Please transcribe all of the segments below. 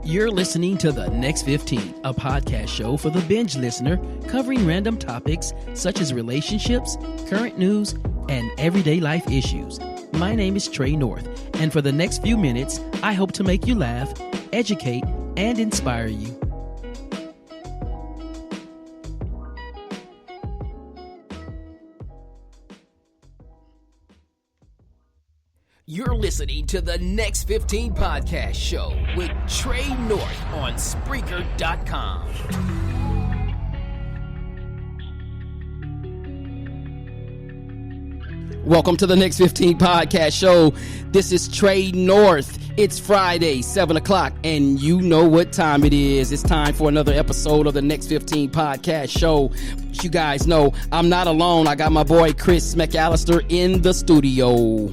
You're listening to The Next 15, a podcast show for the binge listener covering random topics such as relationships, current news, and everyday life issues. My name is Trey North, and for the next few minutes, I hope to make you laugh, educate, and inspire you. You're listening to the Next 15 podcast show with Trey North on Spreaker.com. Welcome to the Next 15 podcast show. This is Trey North. It's Friday, 7 o'clock, and you know what time it is. It's time for another episode of the Next 15 podcast show. But you guys know I'm not alone. I got my boy Chris McAllister in the studio.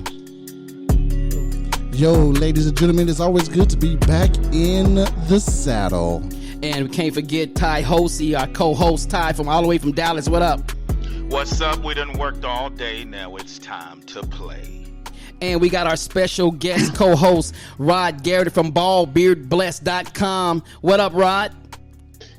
Yo, ladies and gentlemen, it's always good to be back in the saddle. And we can't forget Ty Hosey, our co-host. Ty from all the way from Dallas. What up? What's up? We done worked all day. Now it's time to play. And we got our special guest co-host, Rod Garrett from baldbeardblessed.com. What up, Rod?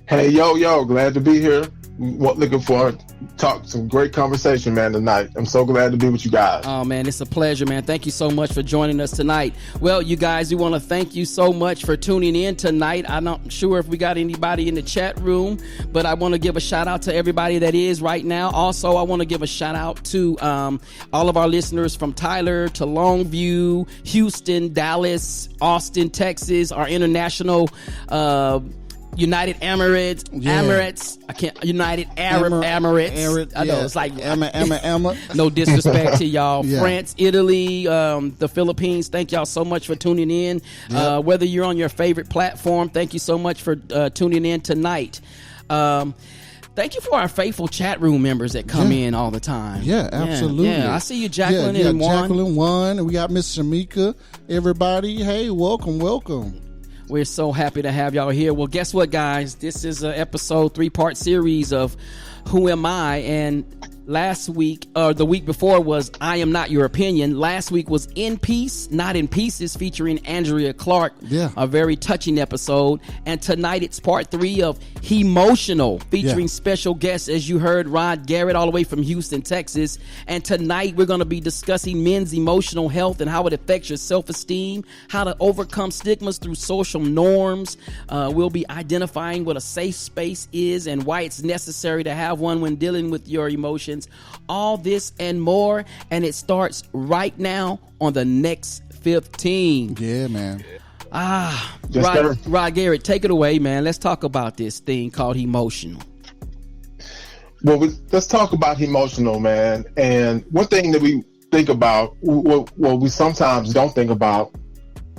Hey, yo, glad to be here. Looking forward to some great conversation, man, tonight. I'm so glad to be with you guys. Oh, man, it's a pleasure, man. Thank you so much for joining us tonight. Well, you guys, we want to thank you so much for tuning in tonight. I'm not sure if we got anybody in the chat room, but I want to give a shout out to everybody that is right now. Also, I want to give a shout out to all of our listeners from Tyler to Longview, Houston, Dallas, Austin, Texas, our international United Emirates, United Arab Emirates. I know it's like no disrespect to y'all. Yeah. France, Italy, the Philippines. Thank y'all so much for tuning in. Yep. Whether you're on your favorite platform, thank you so much for tuning in tonight. Thank you for our faithful chat room members that come in all the time. Yeah, absolutely. Yeah, I see you, Jacqueline and Juan. Jacqueline, Juan, and we got Miss Shamika. Everybody, hey, welcome. We're so happy to have y'all here. Well, guess what, guys? This is an episode 3-part series of Who Am I? And last week, or the week before, was I Am Not Your Opinion. Last week was In Peace, Not in Pieces, featuring Andrea Clark. Yeah. A very touching episode. And tonight it's part 3 of HE-Motional, featuring special guests, as you heard, Rod Garrett, all the way from Houston, Texas. And tonight we're going to be discussing men's emotional health and how it affects your self-esteem, how to overcome stigmas through social norms. We'll be identifying what a safe space is and why it's necessary to have one when dealing with your emotions. All this and more, and it starts right now on the Next 15. Yeah, man. Rod Garrett, take it away, man. Let's talk about this thing called HE-Motional. Well, let's talk about HE-Motional, man. And one thing that we think about, we sometimes don't think about,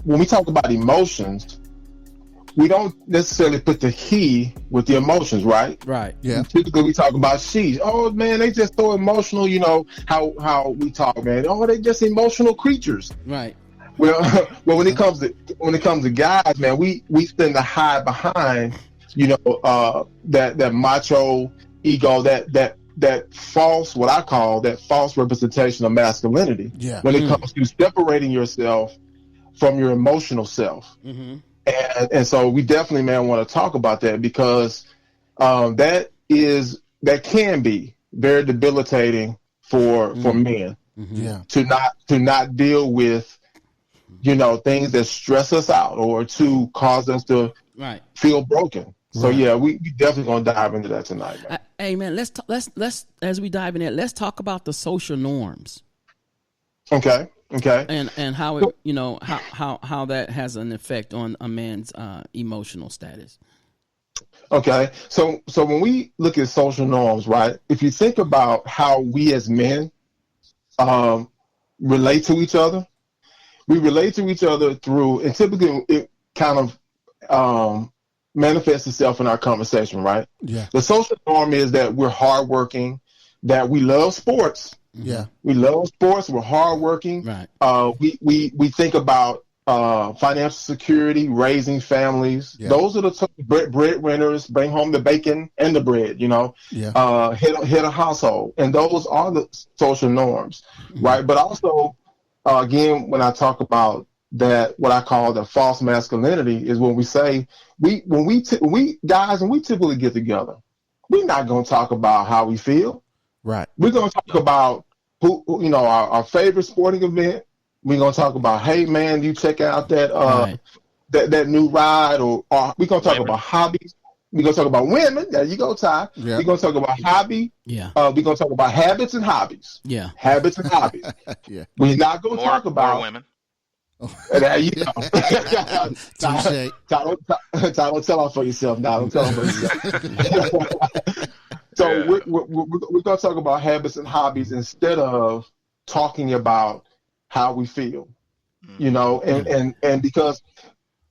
when we talk about emotions, we don't necessarily put the he with the emotions, right? Right. Yeah. Typically, we talk about she. Oh man, they just so emotional. You know how we talk, man. Oh, they just emotional creatures. Right. Well, when it comes to guys, man, we tend to hide behind, that macho ego, that false, what I call that false representation of masculinity. Yeah. When it comes to separating yourself from your emotional self. Mm-hmm. And so we definitely, man, want to talk about that because that can be very debilitating for men. Mm-hmm. Yeah. To not deal with things that stress us out or to cause us to feel broken. So yeah, we definitely gonna dive into that tonight, man. Hey man, let's as we dive in there, let's talk about the social norms. Okay. And how it, how that has an effect on a man's emotional status. Okay. So when we look at social norms, right? If you think about how we as men relate to each other, we relate to each other through, and typically it kind of manifests itself in our conversation, right? Yeah. The social norm is that we're hardworking, that we love sports. Yeah, we love sports. We're hardworking. Right. We think about financial security, raising families. Yeah. Those are the breadwinners. Bring home the bacon and the bread. Yeah. Head a household, and those are the social norms, right? But also, again, when I talk about that what I call the false masculinity is when we say when we typically get together, we're not going to talk about how we feel. Right. We're going to talk about our favorite sporting event. We're going to talk about, hey man, you check out that that new ride, or we're going to talk about hobbies. We're going to talk about women. There you go, Ty. Yeah. We're going to talk about hobby. Yeah. We're going to talk about habits and hobbies. Yeah. Habits and hobbies. Yeah. We're not going to talk about women. There you go. Ty, don't tell off for yourself now. Don't tell off for yourself. So we're going to talk about habits and hobbies instead of talking about how we feel, and because,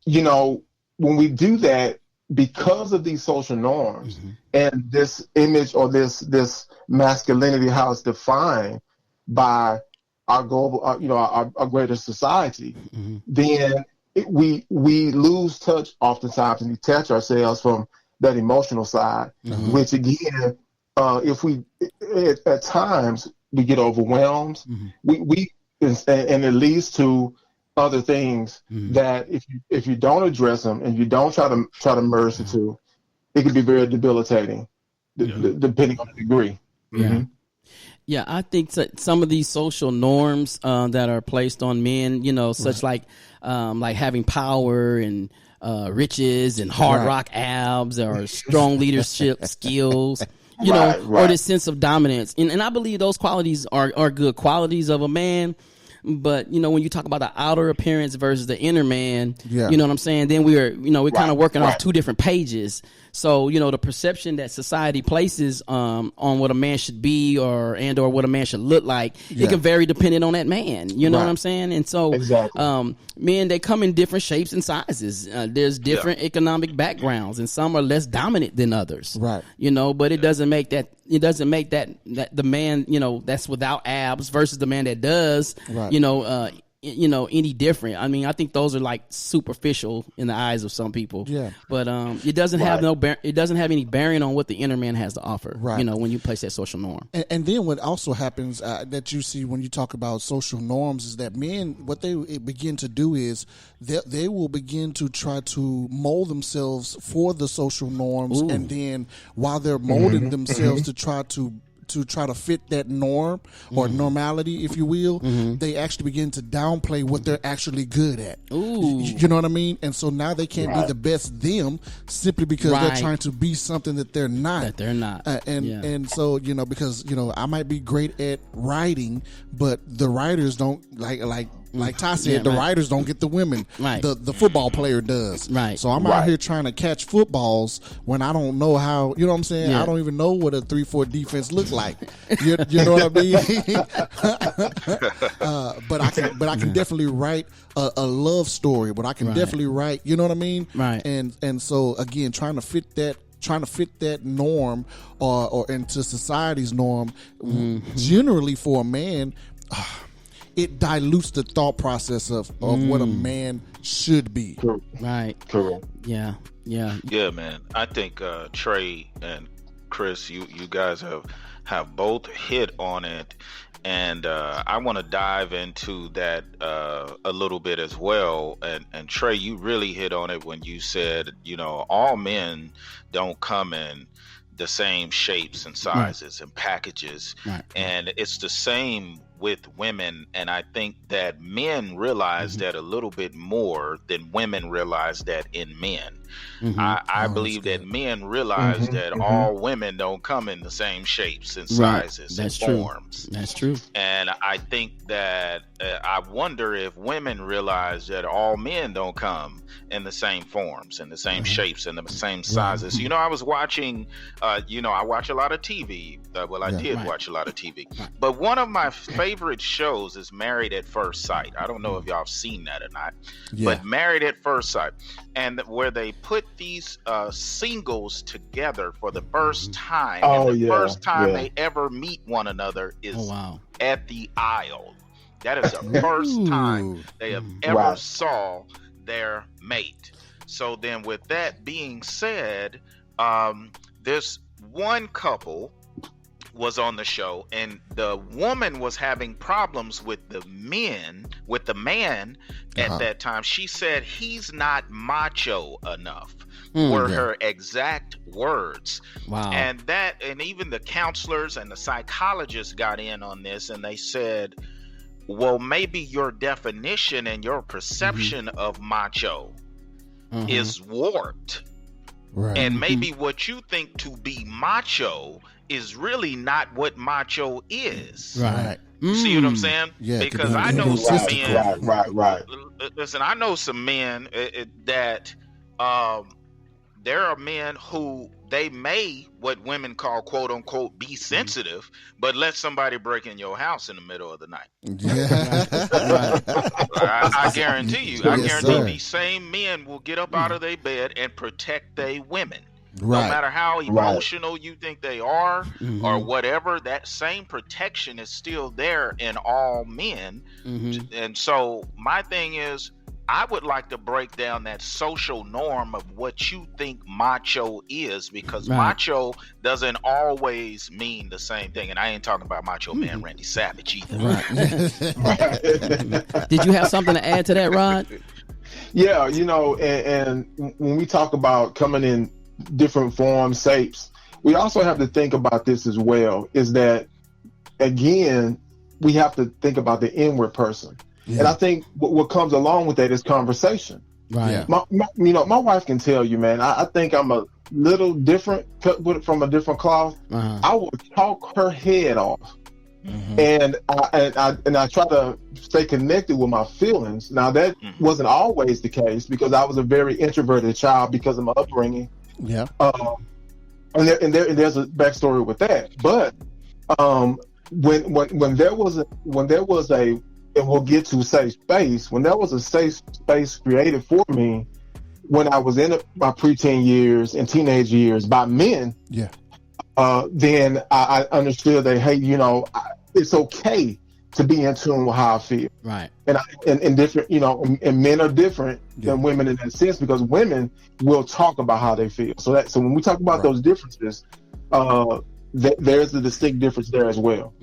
when we do that, because of these social norms and this image or this masculinity, how it's defined by our global, our greater society, then we lose touch oftentimes and detach ourselves from that emotional side, which again, if we at times we get overwhelmed, we and it leads to other things that if you don't address them and you don't try to merge the two, it can be very debilitating, depending on the degree. Yeah, I think some of these social norms that are placed on men, such like having power and riches and hard rock abs or strong leadership skills, or this sense of dominance. And I believe those qualities are good qualities of a man. But, when you talk about the outer appearance versus the inner man, you know what I'm saying? Then we're kind of working off two different pages. So, the perception that society places on what a man should be or what a man should look like, it can vary depending on that man. You know what I'm saying? And so men, they come in different shapes and sizes. There's different economic backgrounds, and some are less dominant than others. Right. But it doesn't make that the man, that's without abs versus the man that does, any different. I mean, I think those are like superficial in the eyes of some people. Yeah. But it doesn't have it doesn't have any bearing on what the inner man has to offer. Right. When you place that social norm. And then what also happens that you see when you talk about social norms is that men, what they begin to do is they will begin to try to mold themselves for the social norms, and then while they're molding themselves to try to fit that norm or normality, if you will, they actually begin to downplay what they're actually good at. You know what I mean? And so now they can't be the best them simply because they're trying to be something that they're not. And so, because, I might be great at writing, but the writers don't like Ty said, the writers don't get the women. Right. The football player does. Right. So I'm out here trying to catch footballs when I don't know how, you know what I'm saying? Yeah. I don't even know what a 3-4 defense look like. You know what I mean? But I can definitely write a love story, but I can definitely write, you know what I mean? Right. And so again, trying to fit that norm or into society's norm, generally for a man, it dilutes the thought process of what a man should be. Right. Correct. Yeah. Yeah, man. I think Trey and Chris, you guys have both hit on it, and I want to dive into that a little bit as well. And Trey, you really hit on it when you said, all men don't come in the same shapes and sizes and packages, and it's the same with women. And I think that men realize that a little bit more than women realize that in men. I believe that men realize that all women don't come in the same shapes and sizes and forms. That's true. And I think that I wonder if women realize that all men don't come in the same forms and the same shapes and the same sizes. I was watching, I watch a lot of TV. I did watch a lot of TV. But one of my favorite shows is Married at First Sight. I don't know if y'all have seen that or not, but Married at First Sight. And where they put these singles together for the first time. First time they ever meet one another is at the aisle. That is the first time they have ever saw their mate. So then with that being said, there's one couple was on the show, and the woman was having problems with the man at that time. She said he's not macho enough, were her exact words. Wow. And even the counselors and the psychologists got in on this, and they said, well, maybe your definition and your perception of macho is warped. Right. And maybe what you think to be macho is really not what macho is. Right. See what I'm saying? Yeah, because I know some men. Right. Listen, I know some men that there are men who they may, what women call quote unquote, be sensitive, but let somebody break in your house in the middle of the night. Yeah. I guarantee you. I guarantee sir. these same men will get up out of their bed and protect their women. Right. No matter how emotional you think they are or whatever, that same protection is still there in all men. And so my thing is, I would like to break down that social norm of what you think macho is, because macho doesn't always mean the same thing. And I ain't talking about Macho Man Randy Savage either. Right. Did you have something to add to that, Rod? Yeah, and when we talk about coming in different forms, shapes, we also have to think about this as well, is that, again, we have to think about the inward person. Yeah. And I think what comes along with that is conversation. Right. My wife can tell you, man, I think I'm a little different, cut from a different cloth. I will talk her head off. And I try to stay connected with my feelings. Now, that wasn't always the case, because I was a very introverted child because of my upbringing. Yeah. And there's a backstory with that. But when there was a and we'll get to safe space, when there was a safe space created for me when I was in my preteen years and teenage years by men, then I understood that, hey, it's okay to be in tune with how I feel. Right. And different, and men are different than women in that sense, because women will talk about how they feel. So when we talk about those differences, there's a distinct difference there as well.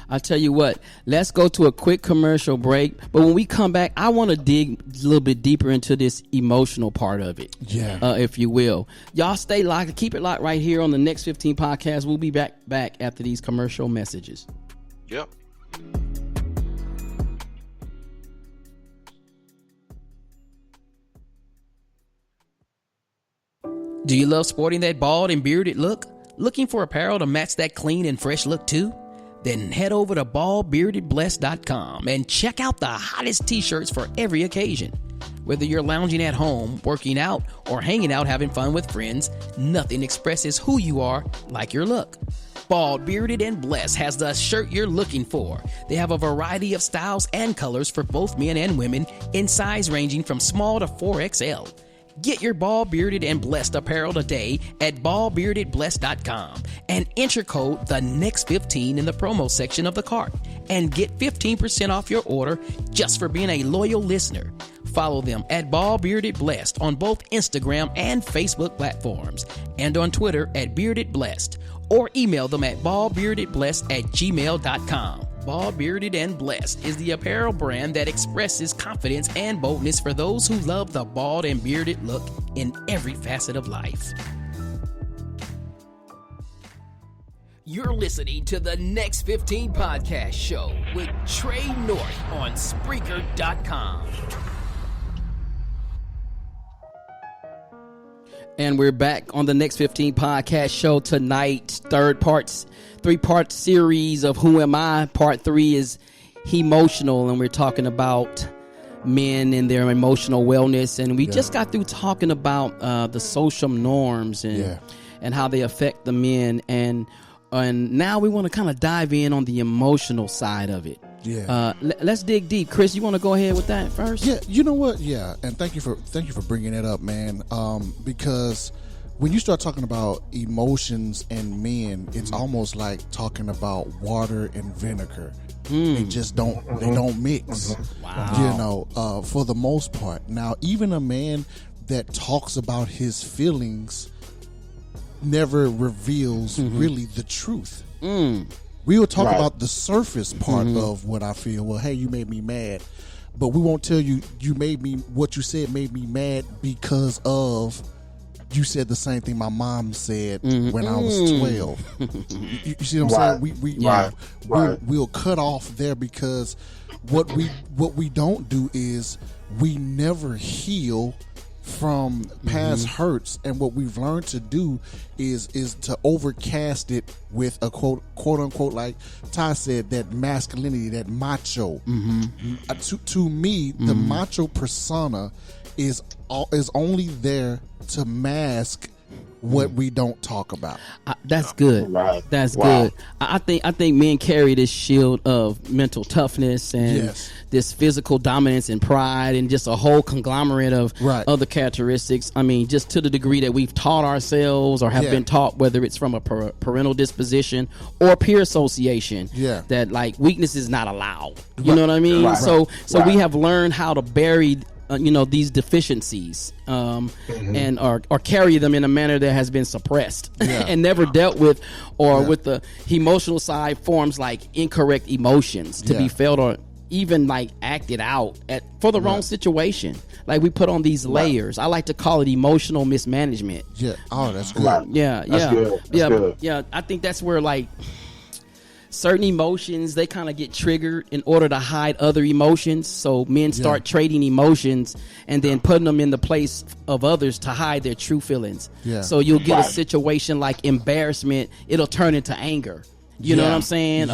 I'll tell you what, let's go to a quick commercial break. But when we come back, I want to dig a little bit deeper into this emotional part of it. Yeah. If you will. Y'all stay locked. Keep it locked right here on the Next 15 podcast. We'll be back after these commercial messages. Yep. Do you love sporting that bald and bearded look? Looking for apparel to match that clean and fresh look too? Then head over to baldbeardedblessed.com and check out the hottest t-shirts for every occasion. Whether you're lounging at home, working out, or hanging out having fun with friends, nothing expresses who you are like your look. Bald, Bearded, and Blessed has the shirt you're looking for. They have a variety of styles and colors for both men and women in size ranging from small to 4XL. Get your Bald, Bearded, and Blessed apparel today at baldbeardedblessed.com and enter code the next 15 in the promo section of the cart and get 15% off your order just for being a loyal listener. Follow them at Bald Bearded Blessed on both Instagram and Facebook platforms, and on Twitter at Bearded Blessed, or email them at baldbeardedblessed@gmail.com. Bald, Bearded, and Blessed is the apparel brand that expresses confidence and boldness for those who love the bald and bearded look in every facet of life. You're listening to the Next 15 podcast show with Trey North on Spreaker.com. And we're back on the Next 15 podcast show tonight. Three-part series of Who Am I? Part 3 is HE-Motional, and we're talking about men and their emotional wellness. And we just got through talking about the social norms and how they affect the men. And now we want to kind of dive in on the emotional side of it. Yeah. Let's dig deep. Chris, you want to go ahead with that first? Yeah. You know what? Yeah. And thank you for bringing it up, man. Because when you start talking about emotions and men, it's almost like talking about water and vinegar. They just don't mix. Wow. For the most part. Now, even a man that talks about his feelings never reveals really the truth. Mm. We will talk about the surface part of what I feel. Well, hey, you made me mad, but we won't tell you what you said made me mad because of you said the same thing my mom said when I was 12. You see what I'm saying? We'll cut off there because what we don't do is we never heal from past hurts, and what we've learned to do is to overcast it with a quote unquote, like Ty said, that masculinity, that macho. To me, the macho persona is only there to mask what we don't talk about. That's good. That's good. I think men carry this shield of mental toughness and this physical dominance and pride and just a whole conglomerate of other characteristics. I mean, just to the degree that we've taught ourselves or have been taught, whether it's from a parental disposition or peer association, that like weakness is not allowed. You know what I mean? So we have learned how to bury these deficiencies and or carry them in a manner that has been suppressed and never dealt with, or with the emotional side forms like incorrect emotions to be felt or even like acted out for the wrong situation. Like we put on these layers. I like to call it emotional mismanagement. Oh, that's good. Good. I think that's where like certain emotions, they kind of get triggered in order to hide other emotions. So men start trading emotions and then putting them in the place of others to hide their true feelings. So you'll get a situation like embarrassment. It'll turn into anger. You know what I'm saying?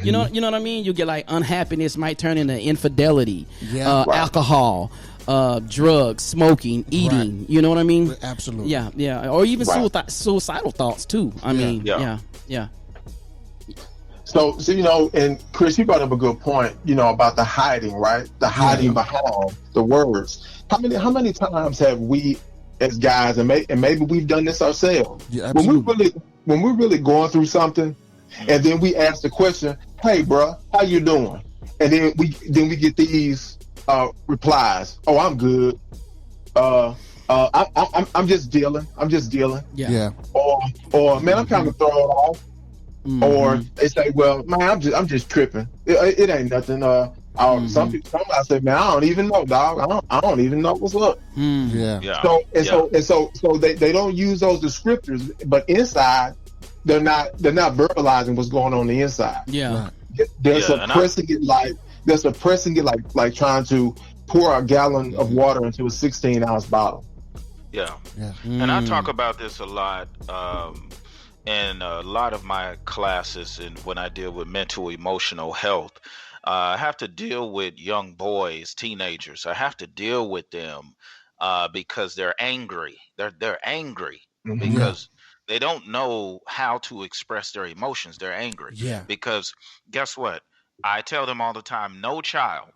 You know what I mean? You get like unhappiness might turn into infidelity, alcohol, drugs, smoking, eating. You know what I mean? Absolutely. Yeah. Or even suicidal thoughts too. I mean, yeah. So, and Chris, you brought up a good point, about the hiding, right? The hiding behind the words. How many times have we as guys, and maybe we've done this ourselves, when we're really going through something, and then we ask the question, "Hey, bro, how you doing?" And then we get these replies, "Oh, I'm good. I'm just dealing. Or man, I'm kind of thrown off." Or they say, "Well, man, I'm just tripping. It ain't nothing." Some I say, "Man, I don't even know, dog. I don't even know what's up." So they don't use those descriptors, but inside they're not verbalizing what's going on the inside. They're suppressing it like trying to pour a gallon of water into a 16-ounce bottle. And I talk about this a lot. In a lot of my classes, and when I deal with mental emotional health, I have to deal with young boys, teenagers. I have to deal with them because they're angry. They're angry because they don't know how to express their emotions. They're angry because guess what? I tell them all the time, no child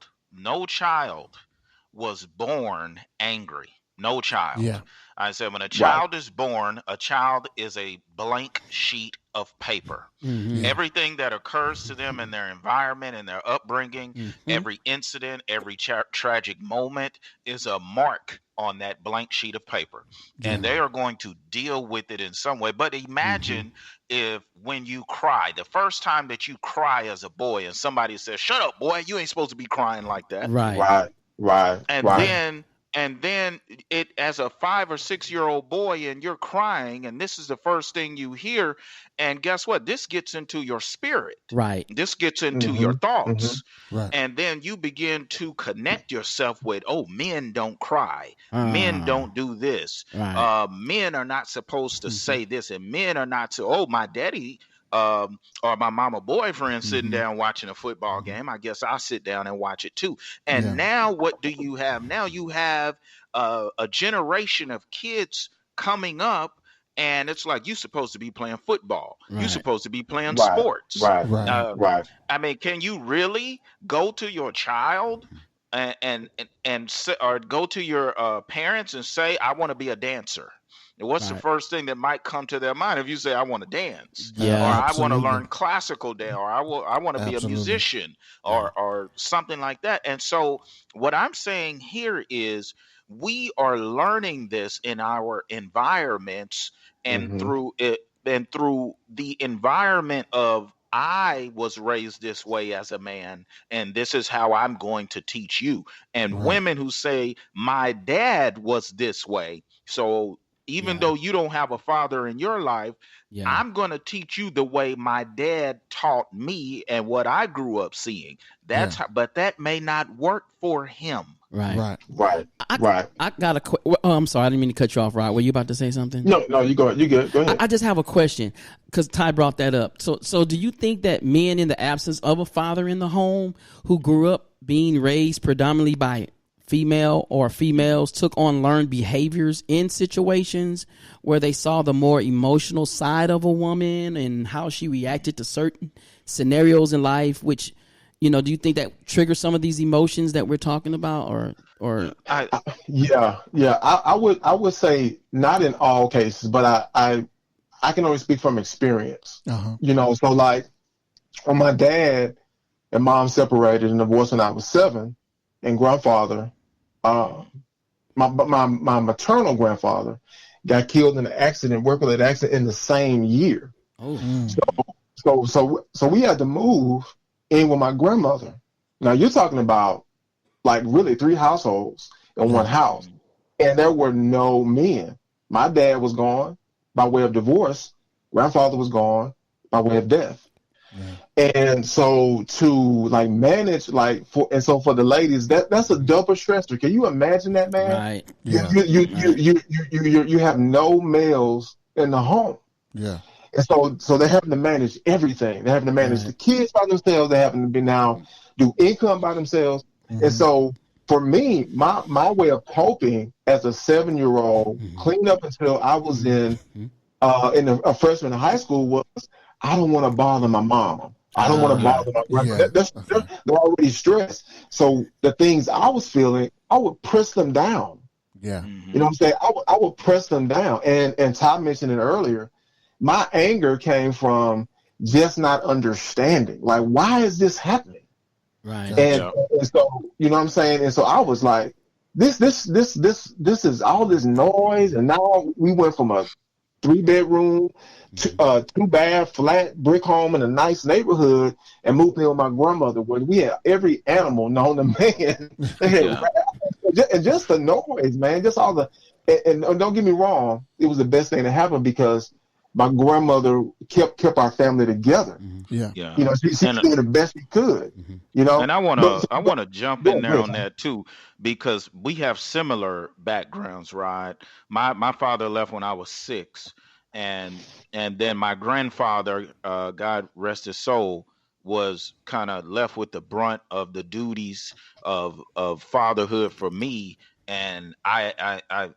was born angry. No child. I said, when a child is born, a child is a blank sheet of paper. Everything that occurs to them in their environment and their upbringing, every incident, every tragic moment is a mark on that blank sheet of paper. And they are going to deal with it in some way. But imagine if when you cry, the first time that you cry as a boy and somebody says, "Shut up, boy, you ain't supposed to be crying like that." And then it, as a 5 or 6 year old boy, and you're crying, and this is the first thing you hear. And guess what? This gets into your spirit. This gets into your thoughts. And then you begin to connect yourself with, oh, men don't cry. Men don't do this. Men are not supposed to say this. And men are not to, oh, my daddy or my mama boyfriend sitting down watching a football game. I guess I'll sit down and watch it too. And now what do you have? Now you have a generation of kids coming up, and it's like, you're supposed to be playing football. You're supposed to be playing sports. I mean, can you really go to your child and or go to your parents and say, "I want to be a dancer"? And what's the first thing that might come to their mind if you say, "I want to dance," or "I want to learn classical dance," or "I want to be a musician," or something like that? And so what I'm saying here is we are learning this in our environments and through it, and through the environment of, I was raised this way as a man, and this is how I'm going to teach you. And women who say, my dad was this way. So even though you don't have a father in your life, I'm going to teach you the way my dad taught me and what I grew up seeing. That's how, but that may not work for him. Right. I got a I'm sorry, I didn't mean to cut you off, Rod. Were you about to say something? No, you go. You good? Go ahead. I just have a question because Ty brought that up. So do you think that men, in the absence of a father in the home, who grew up being raised predominantly by female or females, took on learned behaviors in situations where they saw the more emotional side of a woman and how she reacted to certain scenarios in life, which, do you think that triggers some of these emotions that we're talking about, or? I would say not in all cases, but I can only speak from experience. So like when my dad and mom separated and divorced when I was 7, and grandfather, my maternal grandfather got killed in an accident, work-related accident in the same year. So we had to move in with my grandmother. Now you're talking about like really 3 households in one house, and there were no men. My dad was gone by way of divorce. Grandfather was gone by way of death. And so to like manage for the ladies, that's a double stressor. Can you imagine that, man? Right. Yeah. You have no males in the home. Yeah. And so they're having to manage everything. They're having to manage the kids by themselves. They're having to be now do income by themselves. And so for me, my way of coping as a 7-year-old, clean up until I was in a freshman in high school, was I don't want to bother my mom. I don't want to bother my grandma. They're already stressed. So the things I was feeling, I would press them down. Yeah. You know what I'm saying? I would press them down. And Ty mentioned it earlier. My anger came from just not understanding. Like, why is this happening? Right. And so, you know what I'm saying? And so I was like, this is all this noise. And now we went from a 3-bedroom, 2-bath, flat brick home in a nice neighborhood and moved in with my grandmother, where we had every animal known to man. And just the noise, man, just all the, and don't get me wrong, it was the best thing that happened because my grandmother kept our family together. Yeah. She did the best she could. And I want to jump in there on that too, because we have similar backgrounds, right? My father left when I was 6, and then my grandfather, God rest his soul, was kind of left with the brunt of the duties of fatherhood for me. And I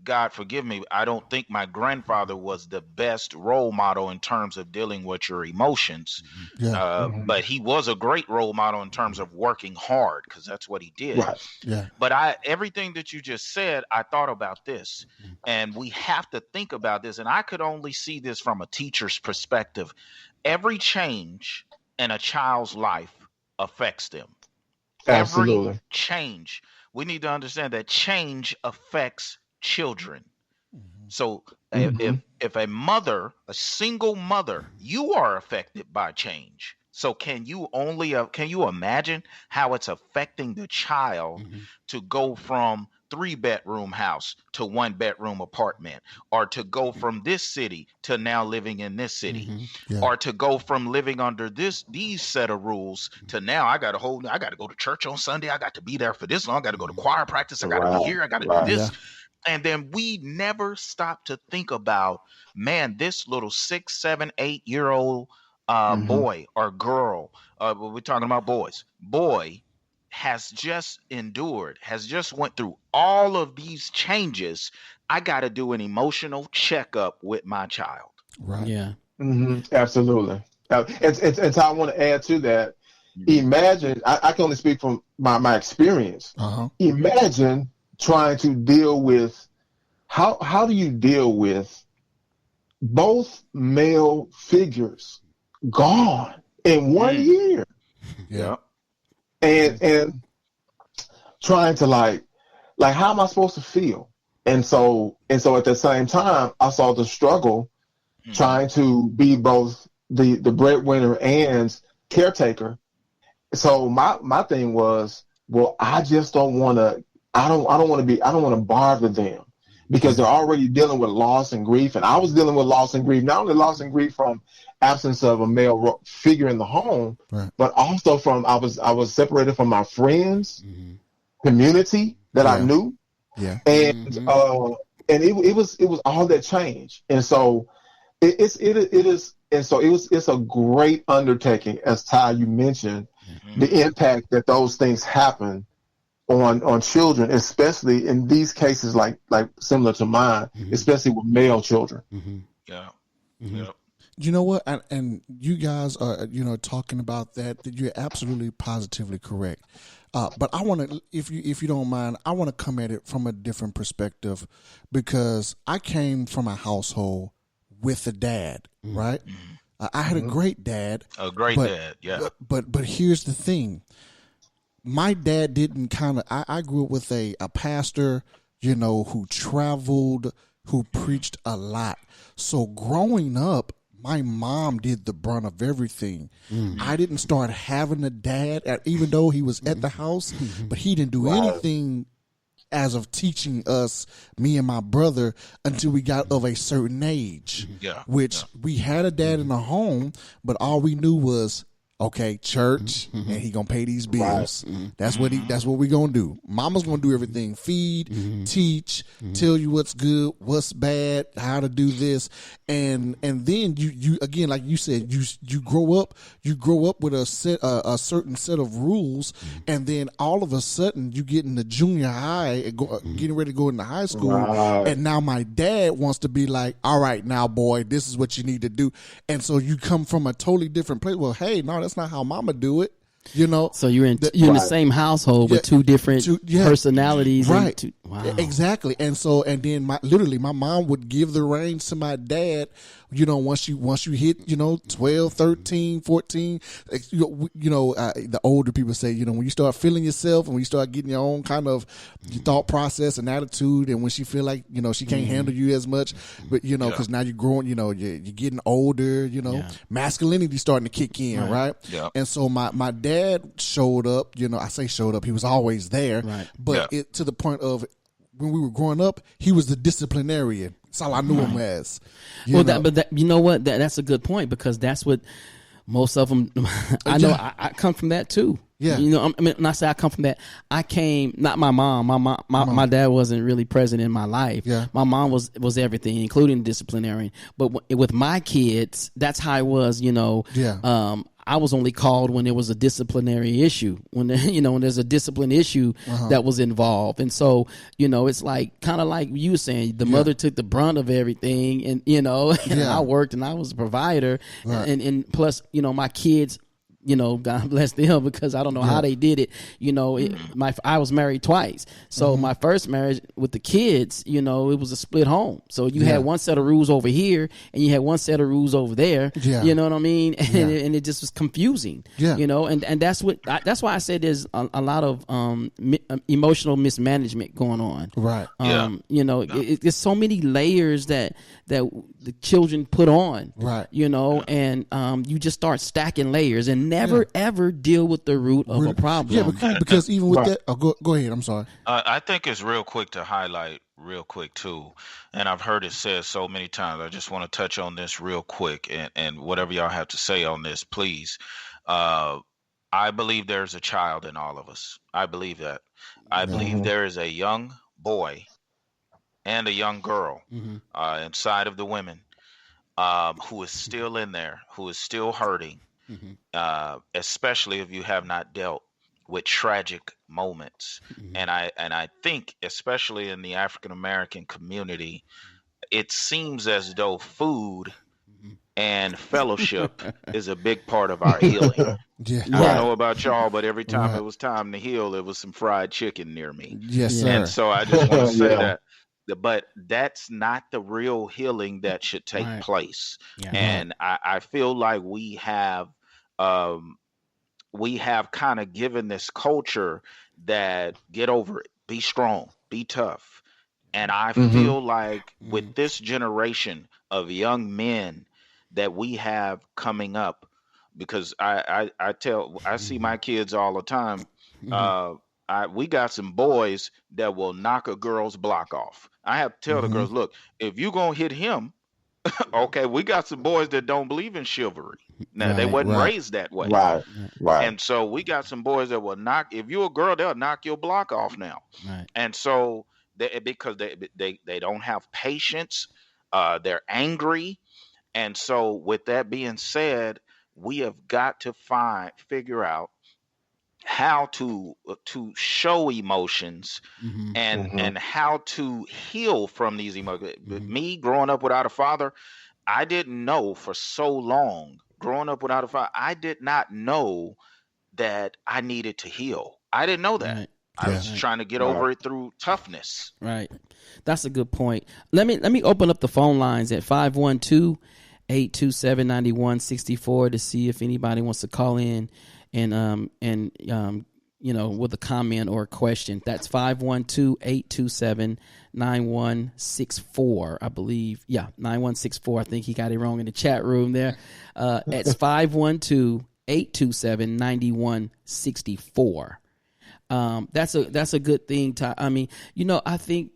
God forgive me, I don't think my grandfather was the best role model in terms of dealing with your emotions. But he was a great role model in terms of working hard, because that's what he did. Right. Yeah. But everything that you just said, I thought about this, and we have to think about this. And I could only see this from a teacher's perspective. Every change in a child's life affects them. Absolutely. Every change. We need to understand that change affects children. So if a single mother, you are affected by change. So can you imagine how it's affecting the child to go from 3-bedroom house to 1-bedroom apartment, or to go from this city to now living in this city, or to go from living under these set of rules to now I got to go to church on Sunday. I got to be there for this long. I got to go to choir practice. I got to be here. I got to do this. And then we never stop to think about, man, this little 6, 7, 8-year-old boy or girl, we're talking about boy has just went through all of these changes. I got to do an emotional checkup with my child. Right. Yeah. Absolutely. And so I want to add to that. Imagine, I can only speak from my experience. Imagine trying to deal with, how do you deal with both male figures gone in 1 year? Yeah. And trying to like how am I supposed to feel? and so at the same time, I saw the struggle trying to be both the breadwinner and caretaker. So my thing was, well, I just don't want to. I don't want to be. I don't want to bother them because they're already dealing with loss and grief, and I was dealing with loss and grief. Not only loss and grief from absence of a male figure in the home, Right. but also from I was separated from my friends, community that I knew, and it was all that change, and so it's a great undertaking, as Ty you mentioned, the impact that those things happen on children, especially in these cases like similar to mine, especially with male children. Yeah. Yeah. You know what? And you guys are, talking about that you're absolutely positively correct. But I want to, if you don't mind, I want to come at it from a different perspective, because I came from a household with a dad, right? I had a great dad. A great dad, yeah. But here's the thing. My dad didn't I grew up with a pastor, who traveled, who preached a lot. So growing up, my mom did the brunt of everything. I didn't start having a dad, even though he was at the house, but he didn't do anything as of teaching us, me and my brother, until we got of a certain age. Which we had a dad in the home, but all we knew was, okay, church, and he gonna pay these bills. That's what we gonna do. Mama's gonna do everything: feed, teach, tell you what's good, what's bad, how to do this, and then you again, like you said, you grow up with a certain set of rules, and then all of a sudden you get into junior high and getting ready to go into high school, and now my dad wants to be like, all right, now boy, this is what you need to do, and so you come from a totally different place. Well, hey, no, that's not how mama do it. So you're in the same household with two different personalities, right? Wow. Exactly. And then my mom would give the reins to my dad. Once you hit 12, 13, 14, the older people say, when you start feeling yourself and when you start getting your own kind of thought process and attitude, and when she feel like she can't handle you as much, but because now you're growing, you're getting older, masculinity starting to kick in, right? And so my dad showed up. I say showed up, he was always there, but it to the point of when we were growing up, he was the disciplinarian. That's all I knew him as. That's a good point, because that's what most of them. I know. I come from that too. Yeah. When I say I come from that, I came, not my mom. My dad wasn't really present in my life. Yeah. My mom was everything, including disciplinarian. But with my kids, that's how I was. I was only called when there was a disciplinary issue, when there's a discipline issue that was involved. And so, it's like, kind of like you were saying, the mother took the brunt of everything, and, and I worked and I was a provider. Right. And plus, my kids, God bless them, because I don't know how they did it. I was married twice. So my first marriage with the kids, it was a split home. So you had one set of rules over here and you had one set of rules over there. Yeah. You know what I mean? And it just was confusing. Yeah. And that's why I said there's a lot of emotional mismanagement going on. Right. There's so many layers that the children put on. Right. And you just start stacking layers and never ever deal with the root of a problem. Yeah, because even with that, go ahead. I'm sorry. I think it's real quick to highlight real quick too, and I've heard it said so many times. I just want to touch on this real quick, and whatever y'all have to say on this, please. I believe there's a child in all of us. I believe that. I believe there is a young boy and a young girl inside of the women who is still in there, who is still hurting. Especially if you have not dealt with tragic moments. And I think, especially in the African American community, it seems as though food and fellowship is a big part of our healing. Yeah. I don't know about y'all, but every time it was time to heal, there was some fried chicken near me. Yes, sir. And so I just want to say that. But that's not the real healing that should take place. Yeah. And I feel like we have kind of given this culture that get over it, be strong, be tough, And I feel like with this generation of young men that we have coming up, because I see my kids all the time. We got some boys that will knock a girl's block off. I have to tell the girls, look, if you gonna hit him, okay, we got some boys that don't believe in chivalry. Now they wasn't raised that way. Right. And so we got some boys that will knock, if you're a girl, they'll knock your block off now. Right. And so because they don't have patience, they're angry. And so with that being said, we have got to figure out how to show emotions and how to heal from these emotions. Me growing up without a father, I didn't know for so long. Growing up without a father, I did not know that I needed to heal. I didn't know that. Right. I was trying to get over it through toughness. Right. That's a good point. Let me open up the phone lines at 512-827-9164 to see if anybody wants to call in and with a comment or a question. That's 512-827-9164, I believe. Yeah, 9164. I think he got it wrong in the chat room there. It's 512-827-9164. That's a good thing I think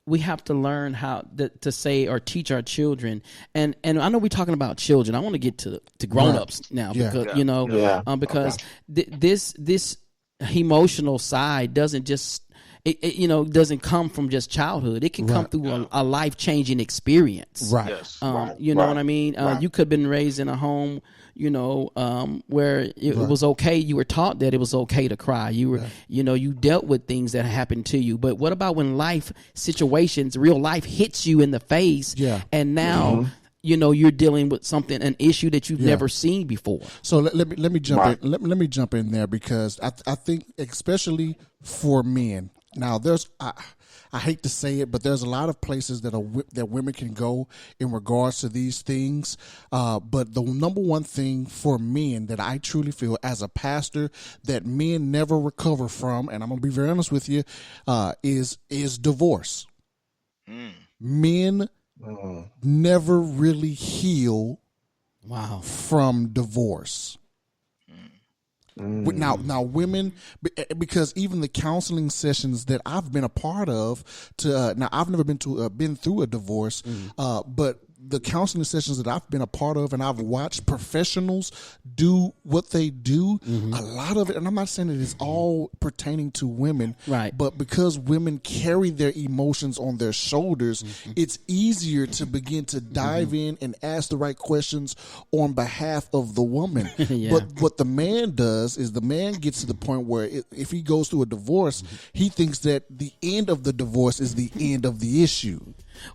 we have to learn how to say or teach our children, and I know we're talking about children. I want to get to grown-ups now because because this emotional side doesn't just doesn't come from just childhood. It can come through a life-changing experience. Right. Yes. You know what I mean? You could have been raised in a home, where it was okay. You were taught that it was okay to cry. You were, you dealt with things that happened to you. But what about when life situations, real life hits you in the face? Yeah. And now, you're dealing with an issue that you've never seen before. So let me jump in. Let me jump in there because I think especially for men. Now I hate to say it, but there's a lot of places that women can go in regards to these things. But the number one thing for men that I truly feel as a pastor that men never recover from, and I'm gonna be very honest with you, is divorce. Men never really heal from divorce. Now, women, because even the counseling sessions that I've been a part of, now I've never been through a divorce, but the counseling sessions that I've been a part of, and I've watched professionals do what they do. A lot of it, and I'm not saying that it's all pertaining to women, right? But because women carry their emotions on their shoulders, it's easier to begin to dive in and ask the right questions on behalf of the woman. But what the man does is the man gets to the point where if he goes through a divorce, he thinks that the end of the divorce is the end of the issue.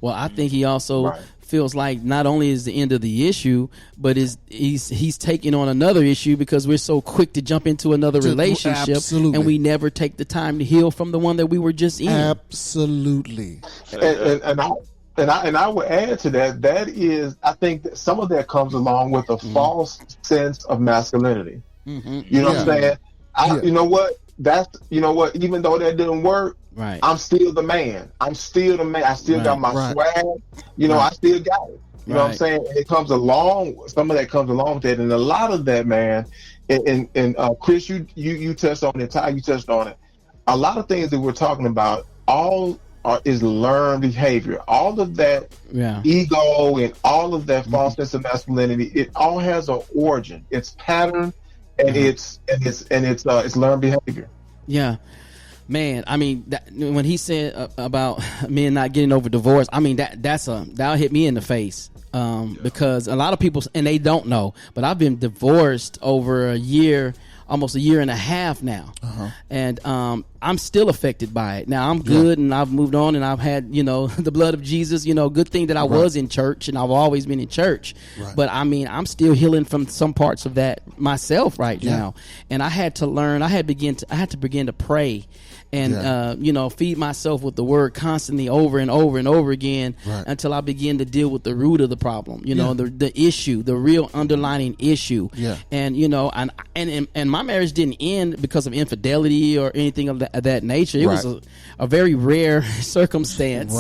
Well, I think he also feels like not only is the end of the issue, but he's taking on another issue because we're so quick to jump into another relationship, and we never take the time to heal from the one that we were just in. Absolutely. And I would add to that. That is, I think that some of that comes along with a false sense of masculinity. You know what I'm saying? You know what? Even though that didn't work, I'm still the man. I still got my swag. I still got it. You know what I'm saying? It comes along. Some of that comes along with it, and a lot of that, man. And Chris, you touched on it. Ty, you touched on it. A lot of things that we're talking about, is learned behavior. All of that ego and all of that false sense of masculinity. It all has an origin. It's pattern. And it's learned behavior. Yeah, man. I mean, when he said about men not getting over divorce, I mean that'll hit me in the face because a lot of people, and they don't know, but I've been divorced over almost a year and a half now, and I'm still affected by it. Now I'm good, and I've moved on, and I've had the blood of Jesus. Good thing that I was in church, and I've always been in church. But I mean, I'm still healing from some parts of that myself right now, and I had to learn. I had to begin to pray. And feed myself with the word constantly over and over and over again until I begin to deal with the root of the problem. The issue, the real underlying issue. And and my marriage didn't end because of infidelity or anything of that nature. It was a very rare circumstance,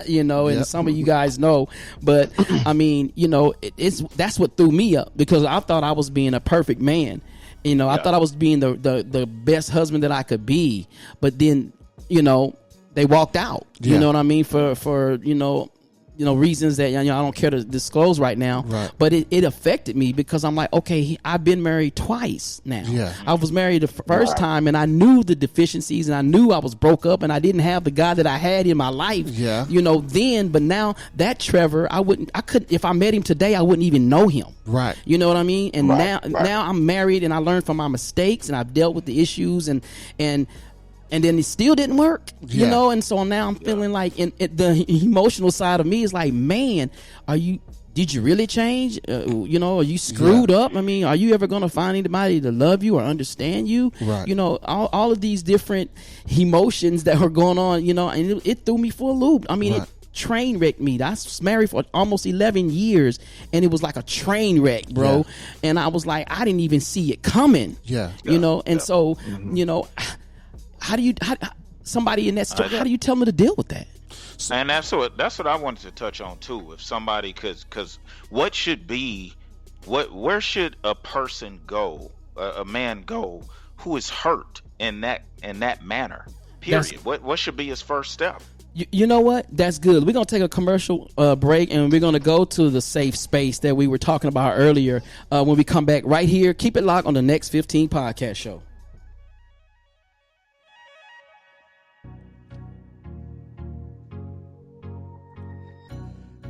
you know, and some of you guys know. But I mean, you know, that's what threw me up, because I thought I was being a perfect man. You know, I thought I was being the best husband that I could be. But then, you know, they walked out. You know what I mean? For you know, reasons that, you know, I don't care to disclose right now. But it affected me, because I'm like, okay, I've been married twice now. I was married the first time, and I knew the deficiencies, and I knew I was broke up, and I didn't have the guy that I had in my life. You know, then, but now that Trevor, I couldn't, if I met him today, I wouldn't even know him. You know what I mean? And now I'm married, and I learned from my mistakes, and I've dealt with the issues, and then it still didn't work, you know, and so now I'm feeling like the emotional side of me is like, man, did you really change? You know, are you screwed up? I mean, are you ever going to find anybody to love you or understand you? You know, all of these different emotions that were going on, you know, and it threw me for a loop. I mean, it train wrecked me. I was married for almost 11 years, and it was like a train wreck, bro. And I was like, I didn't even see it coming, you know, and so, you know, how somebody in that situation, how do you tell them to deal with that? And that's what I wanted to touch on too. If somebody, because where should a person go, a man go, who is hurt in that manner? Period. What should be his first step? You know what? That's good. We're going to take a commercial break, and we're going to go to the safe space that we were talking about earlier. When we come back right here, keep it locked on the Next 15 podcast show.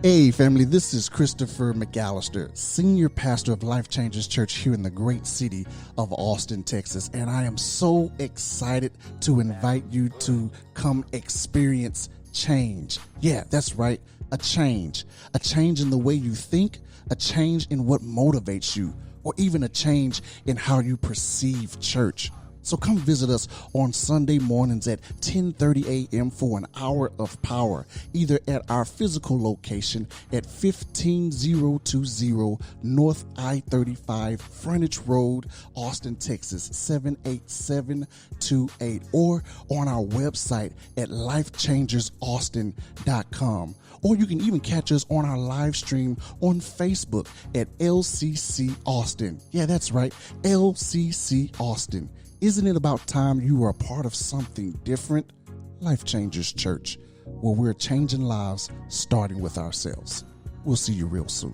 Hey family, this is Christopher McAllister, Senior Pastor of Life Changers Church here in the great city of Austin, Texas. And I am so excited to invite you to come experience change. Yeah, that's right. A change in the way you think, a change in what motivates you, or even a change in how you perceive church. So come visit us on Sunday mornings at 10:30 a.m. for an hour of power, either at our physical location at 15020 North I-35 Frontage Road, Austin, Texas, 78728, or on our website at lifechangersaustin.com. Or you can even catch us on our live stream on Facebook at LCC Austin. Yeah, that's right, LCC Austin. Isn't it about time you were a part of something different? Life Changers Church, where we're changing lives, starting with ourselves. We'll see you real soon.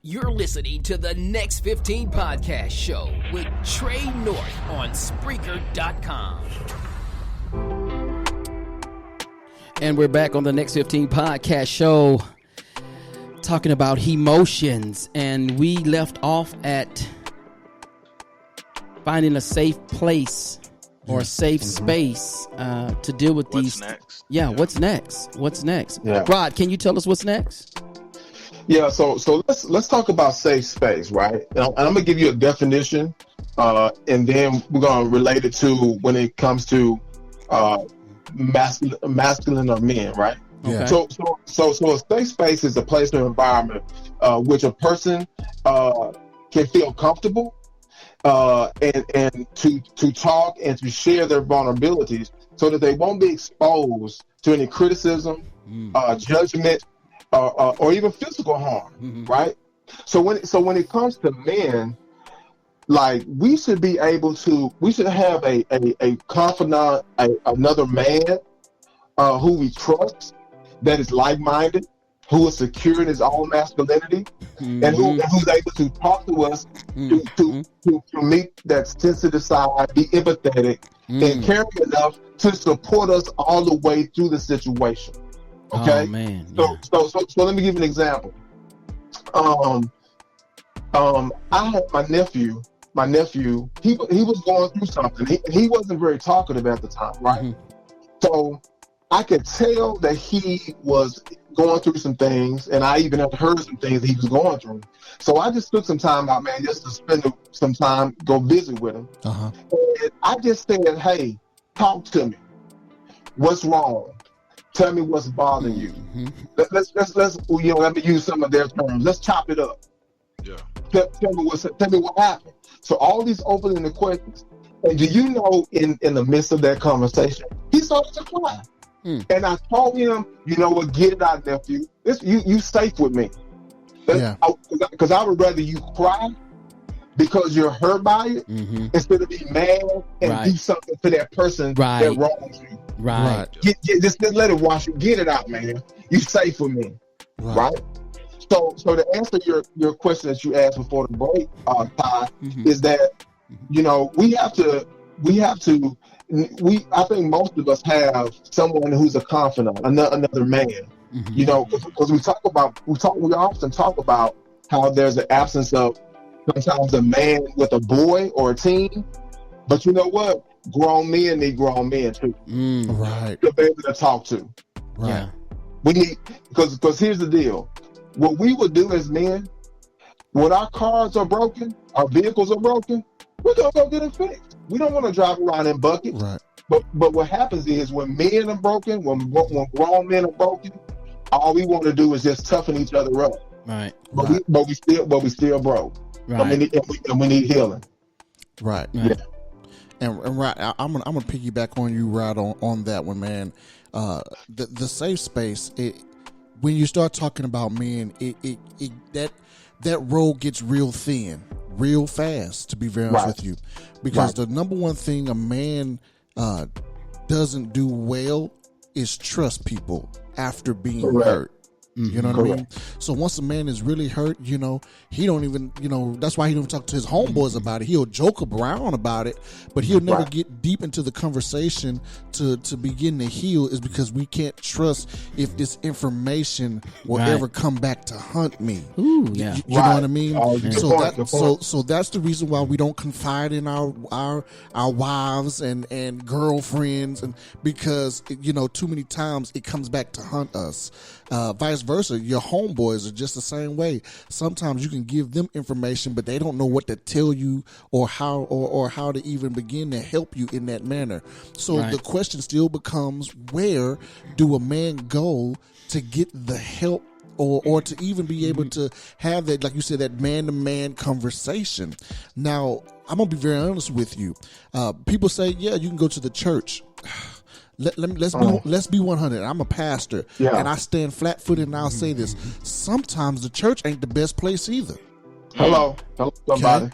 You're listening to the Next 15 podcast show with Trey North on Spreaker.com. And we're back on the Next 15 podcast show, talking about emotions, and we left off at finding a safe place or a safe space to deal with these. Next? What's next? Yeah. Rod, can you tell us what's next? Yeah, so let's talk about safe space, right? And I'm gonna give you a definition, and then we're gonna relate it to when it comes to masculine or men, right? Yeah. So a safe space is a place or environment which a person can feel comfortable and to talk and to share their vulnerabilities, so that they won't be exposed to any criticism, judgment, or even physical harm, right? So when it comes to men, like, we should have a confidant, another man who we trust, that is like-minded, who is secure in his own masculinity, and who's able to talk to us to meet that sensitive side, be empathetic, and caring enough to support us all the way through the situation. Okay. Oh, man. So let me give you an example. I had my nephew. He was going through something. He wasn't very talkative at the time, right? So I could tell that he was going through some things, and I even had heard some things that he was going through. So I just took some time out, man, just to spend some time, go visit with him. And I just said, hey, talk to me. What's wrong? Tell me what's bothering you. Let's let me use some of their terms. Let's chop it up. Yeah. Tell me what happened. So all these open-ended questions. And do you know, in the midst of that conversation, he started to cry. And I told him, you know what, get it out, nephew. You safe with me. Because I would rather you cry because you're hurt by it instead of being mad and do something to that person that wrongs you. Right. Just let it wash you. Get it out, man. You safe with me. Right? So to answer your question that you asked before the break, Ty, is that, you know, I think most of us have someone who's a confidant, another man. You know, because we often talk about how there's an absence of sometimes a man with a boy or a teen. But you know what? Grown men need grown men too. Right. To be able to talk to. Right. Yeah. We need, because here's the deal. What we would do as men, when our cars are broken, our vehicles are broken, we're gonna go get it fixed. We don't want to drive around in buckets. Right. But what happens is when men are broken, when grown men are broken, all we want to do is just toughen each other up. Right. But we still broke. Right. And we need healing. Right. Yeah. And I'm gonna piggyback on you right on that one, man. The safe space. When you start talking about men, that road gets real thin, real fast. To be very honest with you, because the number one thing a man doesn't do well is trust people after being hurt. You know what I mean? So once a man is really hurt, you know, he don't even, you know, that's why he don't talk to his homeboys about it. He'll joke around about it, but he'll never get deep into the conversation to begin to heal, is because we can't trust if this information will ever come back to hunt me. Ooh, yeah. You know what I mean? So that's the reason why we don't confide in our wives and girlfriends, and because, you know, too many times it comes back to hunt us. Vice versa, your homeboys are just the same way. Sometimes you can give them information, but they don't know what to tell you or how to even begin to help you in that manner. So the question still becomes, where do a man go to get the help or to even be able to have that, like you said, that man-to-man conversation? Now, I'm going to be very honest with you. People say, yeah, you can go to the church. Let's be 100. I'm a pastor, and I stand flat-footed, and I'll say this: sometimes the church ain't the best place either. Hello, somebody.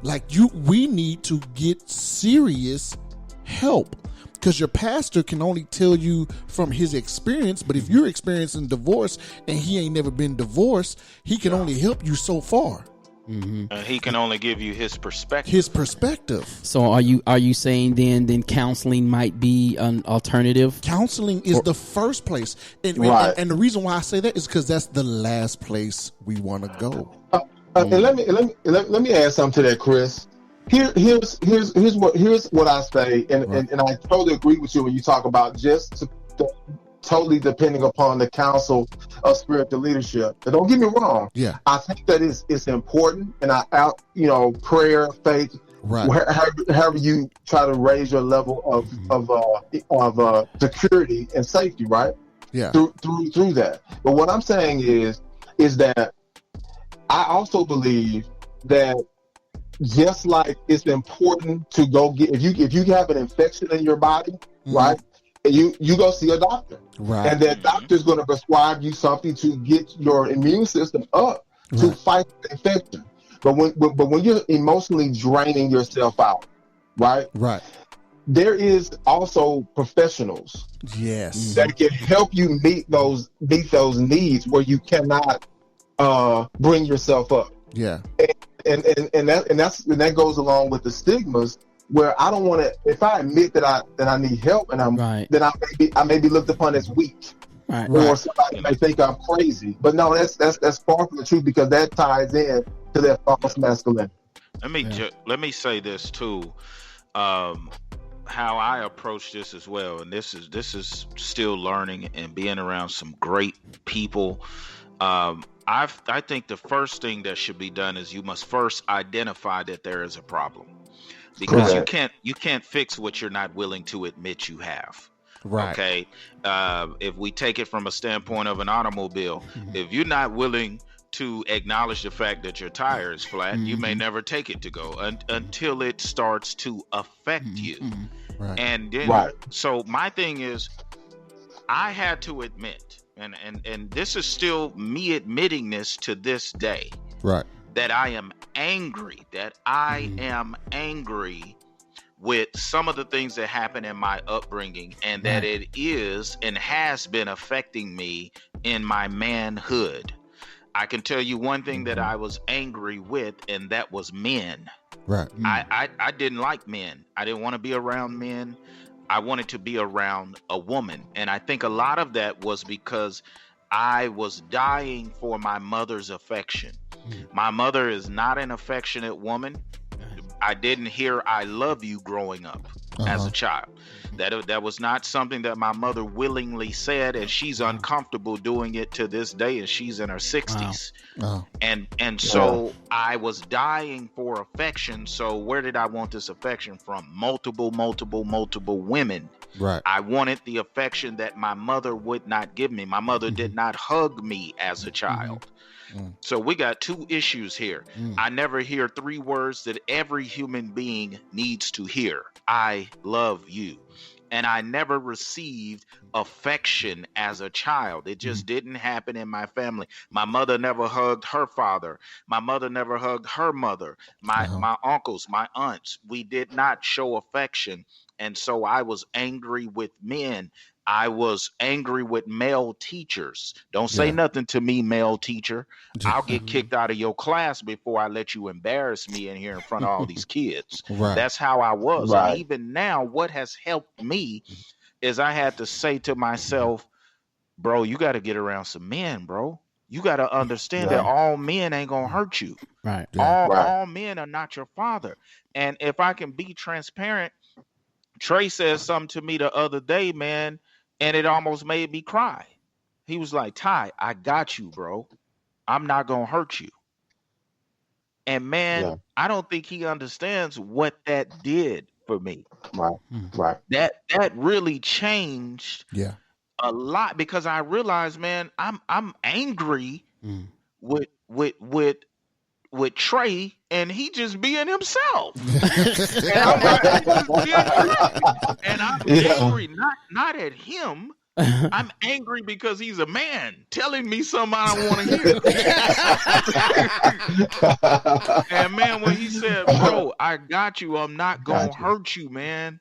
Like we need to get serious help, because your pastor can only tell you from his experience. But if you're experiencing divorce and he ain't never been divorced, he can only help you so far. And he can only give you his perspective. So are you saying then counseling might be an alternative? Counseling is the first place, and the reason why I say that is because that's the last place we want to go. And let me add something to that, Chris. Here's what I say, and I totally agree with you when you talk about just totally depending upon the counsel of spiritual leadership. But don't get me wrong. Yeah, I think that it's important, and prayer, faith, however you try to raise your level of security and safety, right? Yeah, through that. But what I'm saying is that I also believe that just like it's important to go get, if you have an infection in your body, right? You go see a doctor, and that doctor's going to prescribe you something to get your immune system up to fight the infection. But when you're emotionally draining yourself out, right, there is also professionals, that can help you meet those needs where you cannot bring yourself up. And that goes along with the stigmas, where I don't want to. If I admit that I need help, and then I may be looked upon as weak, or somebody may think I'm crazy. But no, that's far from the truth, because that ties in to that false masculinity. Let me say this too. How I approach this as well, and this is still learning and being around some great people. I think the first thing that should be done is you must first identify that there is a problem. Because you can't fix what you're not willing to admit you have. Okay. If we take it from a standpoint of an automobile, if you're not willing to acknowledge the fact that your tire is flat. You may never take it to go until it starts to affect you. Right. And then, so my thing is, I had to admit, and this is still me admitting this to this day, Right. that I am angry, with some of the things that happened in my upbringing, and that it is and has been affecting me in my manhood. I can tell you one thing that I was angry with, and that was men. Right. I didn't like men. I didn't want to be around men. I wanted to be around a woman. And I think a lot of that was because I was dying for my mother's affection. My mother is not an affectionate woman. I didn't hear "I love you" growing up as a child. That was not something that my mother willingly said, and she's uncomfortable doing it to this day, and she's in her 60s. Wow. And so I was dying for affection. So where did I want this affection from? Multiple women. Right. I wanted the affection that my mother would not give me. My mother did not hug me as a child. So we got two issues here. I never hear three words that every human being needs to hear. I love you. And I never received affection as a child. It just didn't happen in my family. My mother never hugged her father. My mother never hugged her mother. My uncles, my aunts, we did not show affection. And so I was angry with men. I was angry with male teachers. Don't say nothing to me, male teacher. I'll get kicked out of your class before I let you embarrass me in here in front of all these kids. Right. That's how I was. Right. And even now, what has helped me is I had to say to myself, bro, you got to get around some men, bro. You got to understand that all men ain't going to hurt you. Right. All men are not your father. And if I can be transparent, Trey said something to me the other day, man, and it almost made me cry. He was like, Ty, I got you, bro. I'm not going to hurt you. And man, I don't think he understands what that did for me. Right. That really changed Yeah. a lot, because I realized, man, I'm angry with Trey, and he just being himself. And I'm angry not at him. I'm angry because he's a man telling me something I don't want to hear. And man, when he said, bro, I got you, I'm not gonna hurt you, man.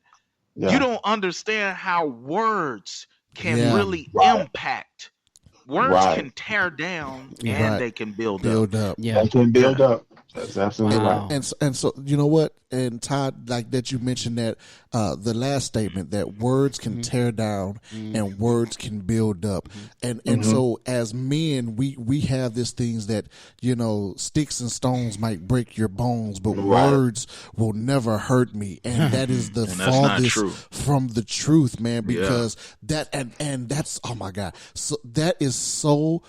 You don't understand how words can really impact. Words can tear down and they can build up. Yeah. They can build up. That's absolutely right. And so you know what? And Todd, like that, you mentioned that the last statement, that words can tear down and words can build up. And so as men, we have these things that, you know, sticks and stones might break your bones, but words will never hurt me. And that is the farthest from the truth, man, because that and that's, oh my God. So that is so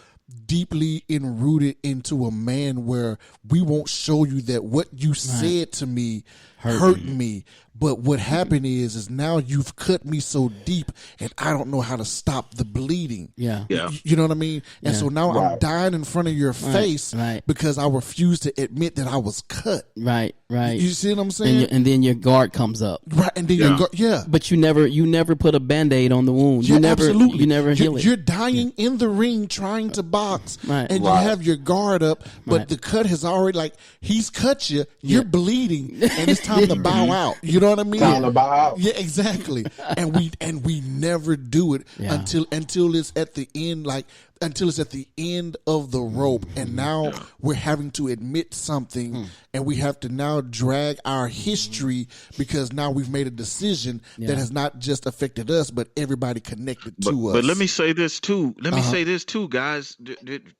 deeply enrooted into a man, where we won't show you that what you said to me hurt me. But what happened is now you've cut me so deep, and I don't know how to stop the bleeding. Yeah. You know what I mean? And so now I'm dying in front of your face because I refuse to admit that I was cut. Right. You see what I'm saying? And then your guard comes up. Right. And then your guard, But you never put a Band-Aid on the wound. You never heal it. You're dying in the ring trying to box, and you have your guard up, but the cut has already, like, he's cut you, you're bleeding, and it's time to bow out. You know what I mean? Time to bow out. Yeah, exactly. And we never do it until it's at the end, until it's at the end of the rope, and now we're having to admit something, and we have to now drag our history, because now we've made a decision that has not just affected us, but everybody connected to us. But let me say this too. Say this too, guys.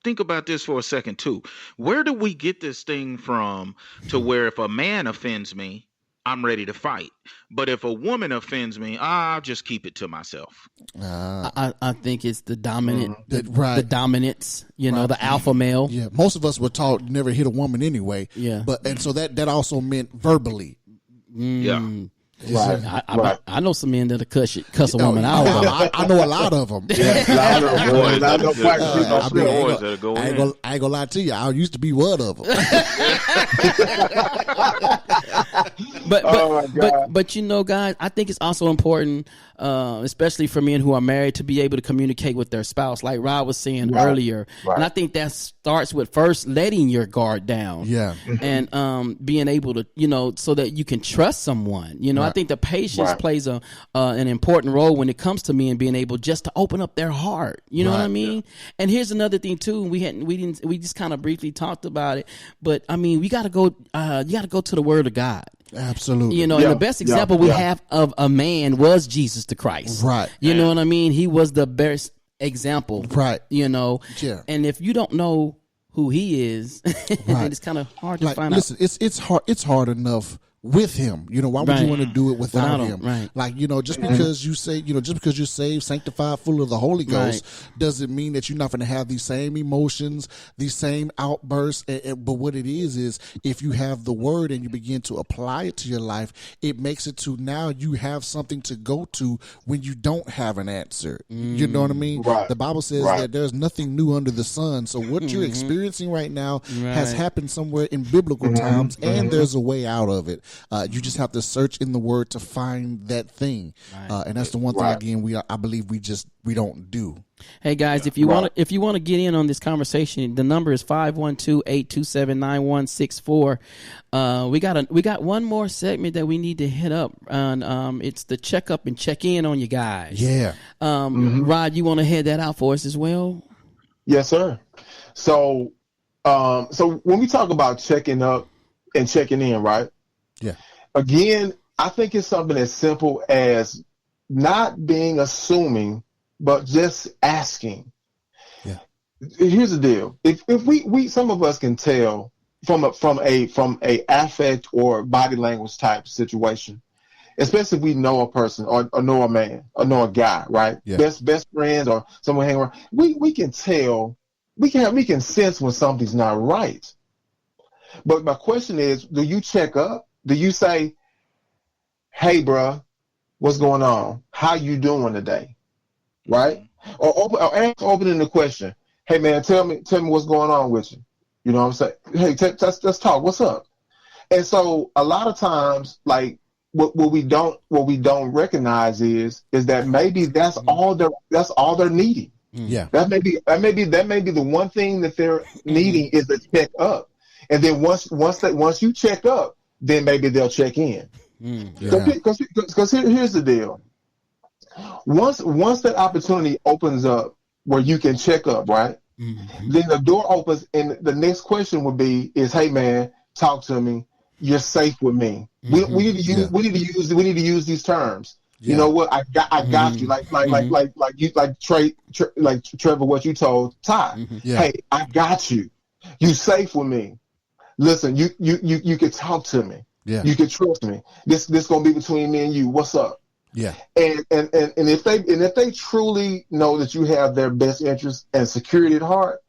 Think about this for a second too. Where do we get this thing from to where if a man offends me, I'm ready to fight, but if a woman offends me, I'll just keep it to myself? I think it's the dominant, the dominance, the alpha male. Yeah, most of us were taught never hit a woman anyway. Yeah, and so that also meant verbally. Yeah. Right. I know some men that'll cuss a woman out. I know a lot of them. I ain't gonna lie to you. I used to be one of them. But you know, guys, I think it's also important, especially for men who are married, to be able to communicate with their spouse, like Rob was saying earlier. Right. And I think that starts with first letting your guard down. Yeah. And being able to, you know, so that you can trust someone. You know, I think the patience plays an important role when it comes to men being able just to open up their heart. You know what I mean? Yeah. And here's another thing too. We just kind of briefly talked about it, but I mean, you got to go to the Word of God. Absolutely. You know, and the best example we have of a man was Jesus the Christ. Right. You know what I mean? He was the best example. Right. You know? Yeah. And if you don't know who he is, it's kind of hard to find out. Listen, it's hard enough with him. You know, why would you want to do it without him? Right. Like, you know, just because you say, you know, just because you're saved, sanctified, full of the Holy Ghost, doesn't mean that you're not going to have these same emotions, these same outbursts. But what it is if you have the Word and you begin to apply it to your life, it makes it to now you have something to go to when you don't have an answer. You know what I mean? Right. The Bible says that there's nothing new under the sun. So what you're experiencing right now has happened somewhere in biblical times, and there's a way out of it. You just have to search in the Word to find that thing, and that's the one thing again I believe we don't do. Hey guys, if you want to get in on this conversation, the number is 512-827-9164. We got one more segment that we need to hit up on. It's the check up and check in on you guys. Yeah. Rod, you want to head that out for us as well? Yes, sir. So when we talk about checking up and checking in, right? Yeah. Again, I think it's something as simple as not being assuming, but just asking. Yeah. Here's the deal: if we some of us can tell from a affect or body language type situation, especially if we know a person or know a man or know a guy, right? Yeah. Best friends or someone hanging around, we can tell, we can sense when something's not right. But my question is, do you check up? Do you say, "Hey, bro, what's going on? How you doing today?" Right? Or opening the question, "Hey, man, tell me what's going on with you." You know what I'm saying? Hey, let's talk. What's up? And so a lot of times, like what we don't recognize is that maybe that's all they're needing. Yeah. That may be the one thing that they're needing is to check up. And then once you check up, then maybe they'll check in. Because here's the deal. Once that opportunity opens up where you can check up, right? Then the door opens, and the next question would be, "Hey man, talk to me. You're safe with me." We need to use these terms. Yeah. You know what? I got you. Like Trevor, what you told Ty. Hey, I got you. You safe with me. Listen, you can talk to me. Yeah. You can trust me. This gonna be between me and you. What's up? Yeah. And if they truly know that you have their best interest and security at heart,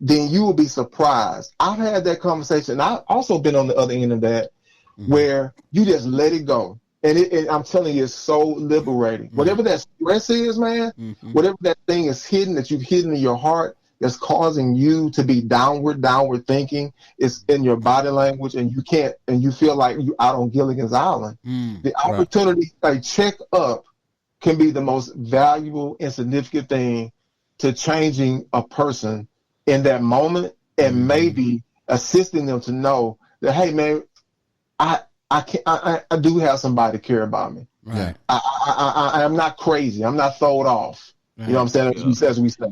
then you will be surprised. I've had that conversation. I've also been on the other end of that, where you just let it go. And I'm telling you, it's so liberating. Whatever that stress is, man, whatever that thing is hidden that you've hidden in your heart, that's causing you to be downward thinking, is in your body language, and you feel like you out on Gilligan's Island. The opportunity to check up can be the most valuable and significant thing to changing a person in that moment, and maybe assisting them to know that, hey man, I do have somebody to care about me. Right. I am not crazy. I'm not thrown off. Right. You know what I'm saying? As we say.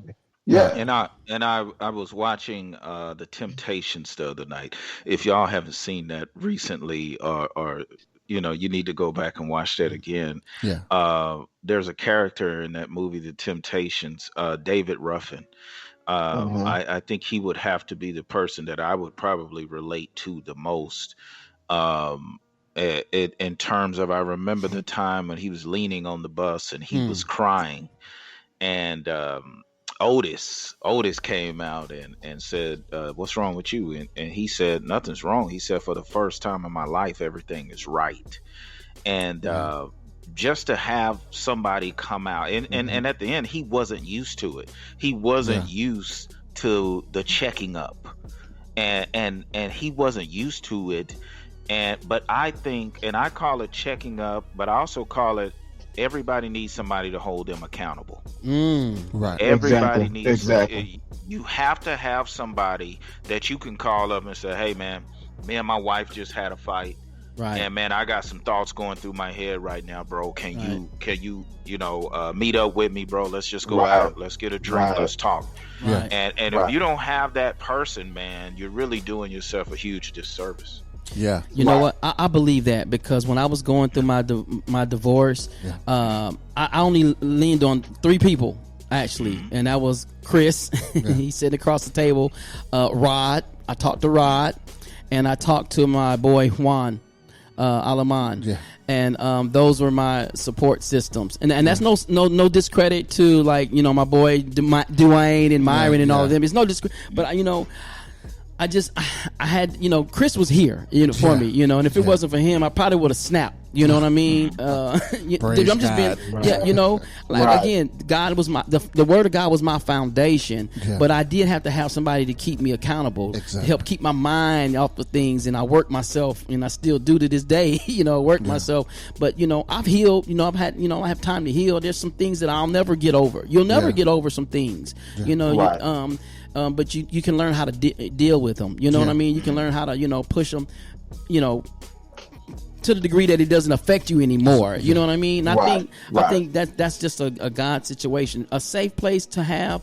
Yeah. And I was watching The Temptations the other night. If y'all haven't seen that recently, or you need to go back and watch that again. Yeah. There's a character in that movie, The Temptations, David Ruffin. I think he would have to be the person that I would probably relate to the most. In terms of, I remember the time when he was leaning on the bus and he was crying, and Otis came out and said, "What's wrong with you?" And he said, "Nothing's wrong." He said, "For the first time in my life, everything is right." and just to have somebody come out and at the end, he wasn't used to it. He wasn't used to the checking up, and he wasn't used to it. But I think, and I call it checking up, but I also call it everybody needs somebody to hold them accountable. Right. Everybody needs. You have to have somebody that you can call up and say, "Hey, man, me and my wife just had a fight." Right. And man, I got some thoughts going through my head right now, bro. Can you meet up with me, bro? Let's just go out. Let's get a drink. Let's talk. Right. And if you don't have that person, man, you're really doing yourself a huge disservice. Yeah. You know what? I believe that, because when I was going through my divorce, I only leaned on 3 people actually, and that was Chris. He's sitting across the table. Rod. I talked to Rod, and I talked to my boy Juan. Alaman. Yeah. And those were my support systems, and that's no discredit to, like, my boy Dwayne and Myron and all of them. It's no discredit, but I had, Chris was here, for me, and if it wasn't for him, I probably would have snapped. You know what I mean? I'm just being, again, God was the word of God was my foundation, but I did have to have somebody to keep me accountable, help keep my mind off the things, and I worked myself, and I still do to this day, work myself. But, I've healed, I have time to heal. There's some things that I'll never get over. You'll never get over some things, but you can learn how to deal with them. You know what I mean? You can learn how to, push them, to the degree that it doesn't affect you anymore. You know what I mean? I think that's just a God situation. A safe place to have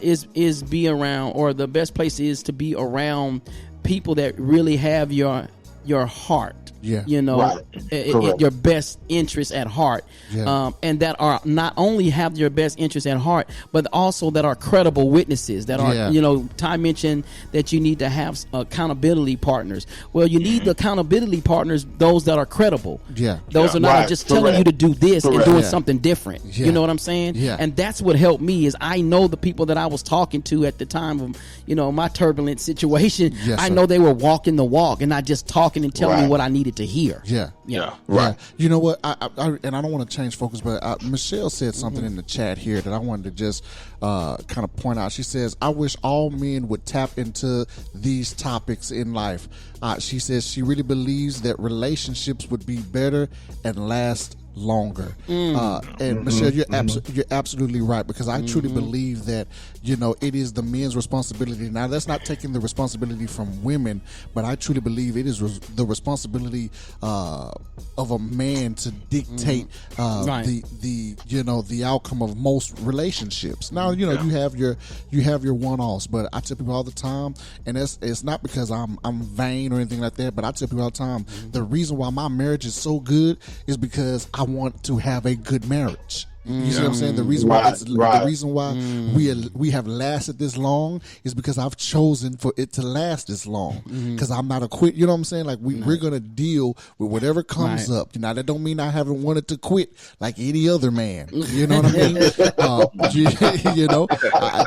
is be around, or the best place is to be around people that really have your heart. Your best interest at heart, and that are not only have your best interest at heart, but also that are credible witnesses. That are, Ty mentioned that you need to have accountability partners. Well, you need the accountability partners, those that are credible. Those are not just telling you to do this and doing something different. You know what I'm saying? And that's what helped me, is I know the people that I was talking to at the time of, my turbulent situation. I know they were walking the walk and not just talking and telling me what I needed to hear. Right. You know what? I and I don't want to change focus, but Michelle said something in the chat here that I wanted to just kind of point out. She says, "I wish all men would tap into these topics in life." She says she really believes that relationships would be better and last longer. And Michelle, you're absolutely right, because I truly believe that it is the men's responsibility. Now, that's not taking the responsibility from women, but I truly believe it is the responsibility of a man to dictate the outcome of most relationships. Now, you have your one-offs, but I tell people all the time, and it's not because I'm vain or anything like that, but I tell people all the time, the reason why my marriage is so good is because I want to have a good marriage. You see what I'm saying? The reason why we have lasted this long is because I've chosen for it to last this long. Because I'm not a quit. You know what I'm saying? Like we're gonna deal with whatever comes up. Now that don't mean I haven't wanted to quit like any other man. You know what I mean?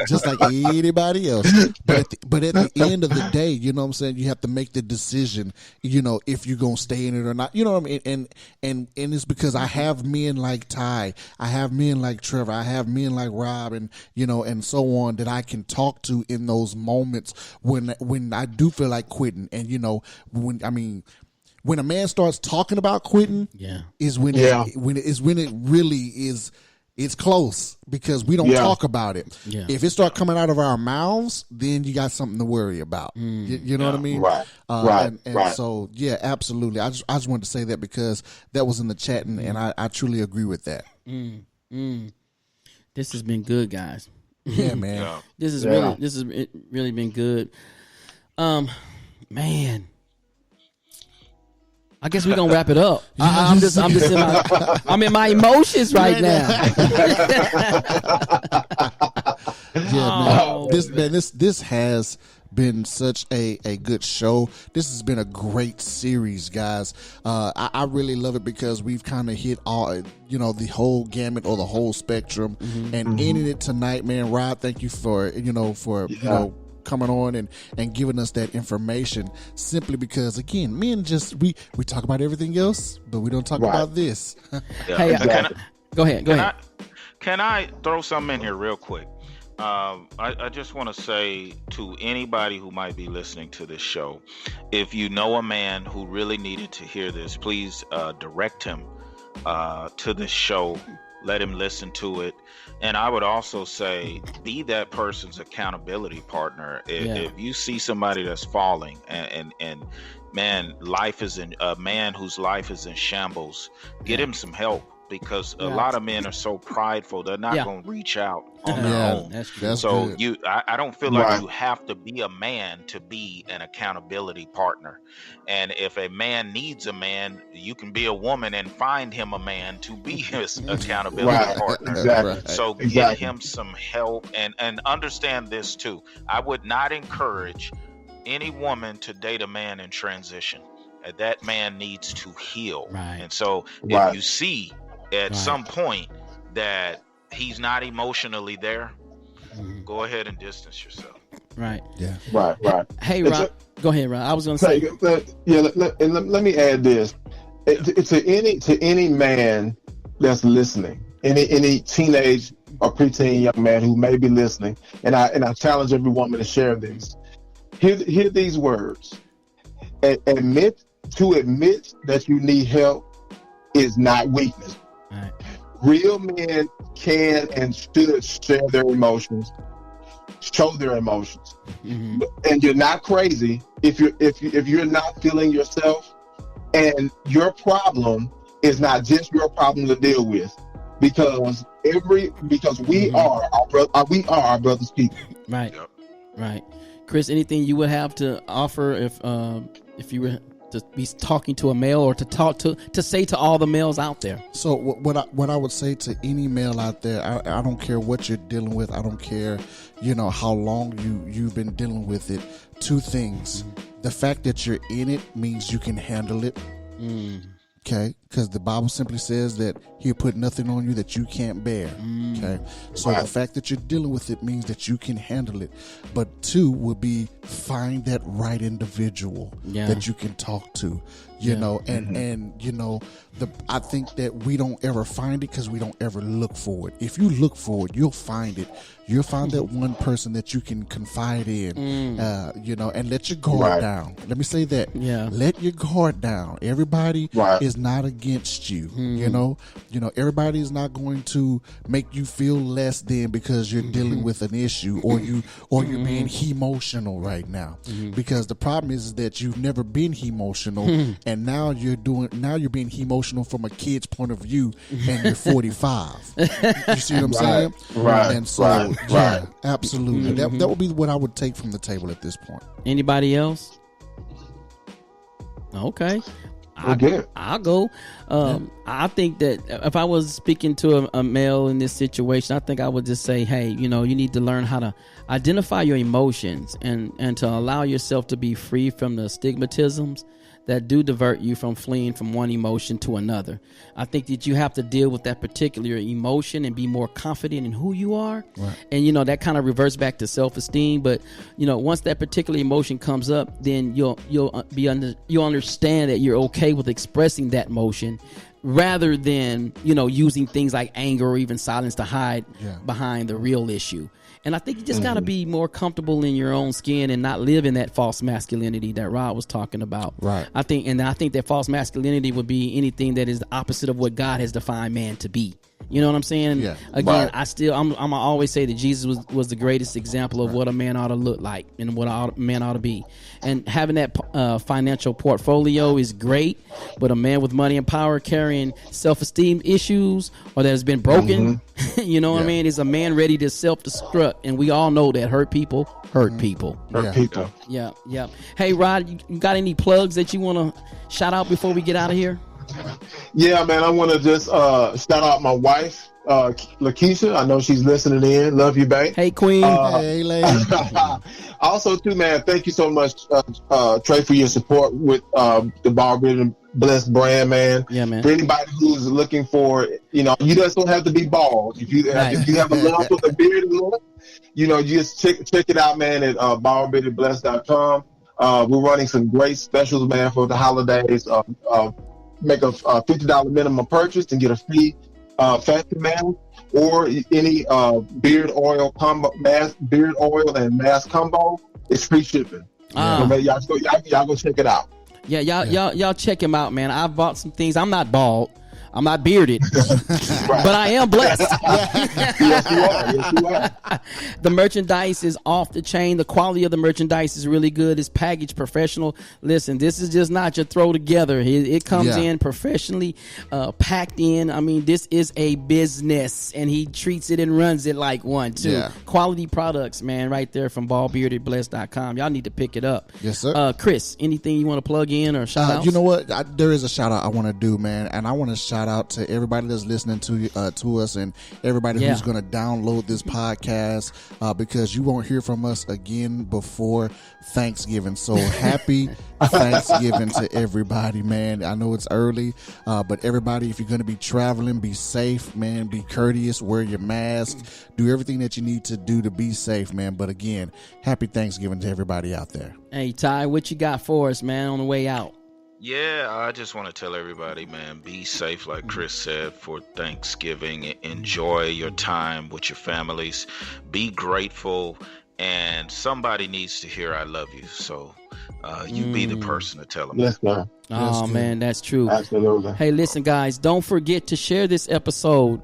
Just like anybody else. But at the end of the day, you know what I'm saying? You have to make the decision. If you're gonna stay in it or not. You know what I mean? And it's because I have men like Ty. I have men like Trevor. I have men like Rob, and and so on, that I can talk to in those moments when I do feel like quitting. And when a man starts talking about quitting, is when it really is. It's close, because we don't talk about it. If it start coming out of our mouths, then you got something to worry about. You know what I mean? Right. So absolutely. I just wanted to say that because that was in the chat, and I truly agree with that. This has been good, guys. Yeah, man. This has really been good. Man, I guess we're gonna wrap it up. I'm in my emotions right now. This has been such a good show. This has been a great series, guys. I really love it because we've kind of hit all, the whole gamut or the whole spectrum. And ending it tonight, man, Rob, thank you for coming on and giving us that information, simply because, again, men just, we talk about everything else, but we don't talk about this. Yeah. Hey, Exactly. go ahead. Can I throw something in here real quick? I just want to say to anybody who might be listening to this show, if you know a man who really needed to hear this, please direct him to this show. Let him listen to it. And I would also say, be that person's accountability partner. If you see somebody that's falling and man, life is in a man whose life is in shambles, get him some help. Because a lot of men are so prideful, they're not going to reach out on their own. That's so good. I don't feel like you have to be a man to be an accountability partner. And if a man needs a man, you can be a woman and find him a man to be his accountability partner. Exactly. So get him some help and understand this too. I would not encourage any woman to date a man in transition. That man needs to heal. And so if you see at some point that he's not emotionally there, go ahead and distance yourself. Right. Hey, Rob, go ahead, Rob. I was going to say, let me add this. To any man that's listening, any teenage or preteen young man who may be listening, and I challenge every woman to share this. Hear these words. Admit that you need help is not weakness. Right. Real men can and should share their emotions, show their emotions, and you're not crazy if you're not feeling yourself. And your problem is not just your problem to deal with, because we are our brother's keeper. Right. Right. Chris, anything you would have to offer if you were to be talking to a male, or to say to all the males out there? So what I would say to any male out there, I don't care what you're dealing with. I don't care, how long you've been dealing with it. Two things. The fact that you're in it means you can handle it. Okay, because the Bible simply says that He'll put nothing on you that you can't bear. Okay, so the fact that you're dealing with it means that you can handle it. But two would be, find that right individual that you can talk to. I think that we don't ever find it because we don't ever look for it. If you look for it, you'll find it. You'll find that one person that you can confide in, and let your guard down. Let me say that. Let your guard down. Everybody is not against you. Everybody is not going to make you feel less than because you're dealing with an issue or you're being emotional right now. Because the problem is that you've never been emotional, and now you're being emotional from a kid's point of view, and you're 45. You see what I'm saying? And so, absolutely. That would be what I would take from the table at this point. Anybody else? Okay. I'll go. I think that if I was speaking to a male in this situation, I think I would just say, hey, you need to learn how to identify your emotions and to allow yourself to be free from the stigmatisms that do divert you from fleeing from one emotion to another. I think that you have to deal with that particular emotion and be more confident in who you are. And, that kind of reverts back to self-esteem. But, once that particular emotion comes up, then you'll understand that you're okay with expressing that emotion, rather than, using things like anger or even silence to hide behind the real issue. And I think you just got to be more comfortable in your own skin and not live in that false masculinity that Rod was talking about. I think that false masculinity would be anything that is the opposite of what God has defined man to be. You know what I'm saying? Again, I'm always say that Jesus was the greatest example of what a man ought to look like and what a man ought to be. And having that financial portfolio is great, but a man with money and power carrying self-esteem issues or that has been broken, you know what I mean, is a man ready to self-destruct. And we all know that hurt people hurt people. Yeah. Hey, Rod, you got any plugs that you want to shout out before we get out of here? Yeah, man, I want to just shout out my wife, Lakeisha. I know she's listening in. Love you, babe. Hey, Queen. Hey, lady. Also, too, man, thank you so much, Trey, for your support with the Ball Bless brand, man. Yeah, man. For anybody who's looking for, you just don't have to be bald. If you have a love for the beard look, just check it out, man, at baldbeardedbless.com. We're running some great specials, man, for the holidays. Make a $50 minimum purchase and get a free fancy mask or any beard oil and mask combo. It's free shipping. So man, y'all go check it out. Yeah, y'all check him out, man. I bought some things. I'm not bald. I'm not bearded, but I am blessed. Yes, you are. The merchandise is off the chain. The quality of the merchandise is really good. It's packaged professional. Listen, this is just not your throw together. It comes in professionally packed in. I mean, this is a business, and he treats it and runs it like one, too. Yeah. Quality products, man, right there from baldbeardedbless.com. Y'all need to pick it up. Yes, sir. Chris, anything you want to plug in or shout out? You know what? There is a shout out I want to do, man, and I want to shout out to everybody that's listening to us and everybody who's going to download this podcast because you won't hear from us again before Thanksgiving. So happy Thanksgiving to everybody, man. I know it's early, but everybody, if you're going to be traveling, be safe, man. Be courteous, wear your mask, do everything that you need to do to be safe, man. But again, happy Thanksgiving to everybody out there. Hey, Ty, what you got for us, man, on the way out? Yeah, I just want to tell everybody, man, be safe, like Chris said, for Thanksgiving. Enjoy your time with your families. Be grateful, and somebody needs to hear I love you. So you be the person to tell them. Yes, sir. Oh, man, that's true. Absolutely. Hey, listen, guys, don't forget to share this episode.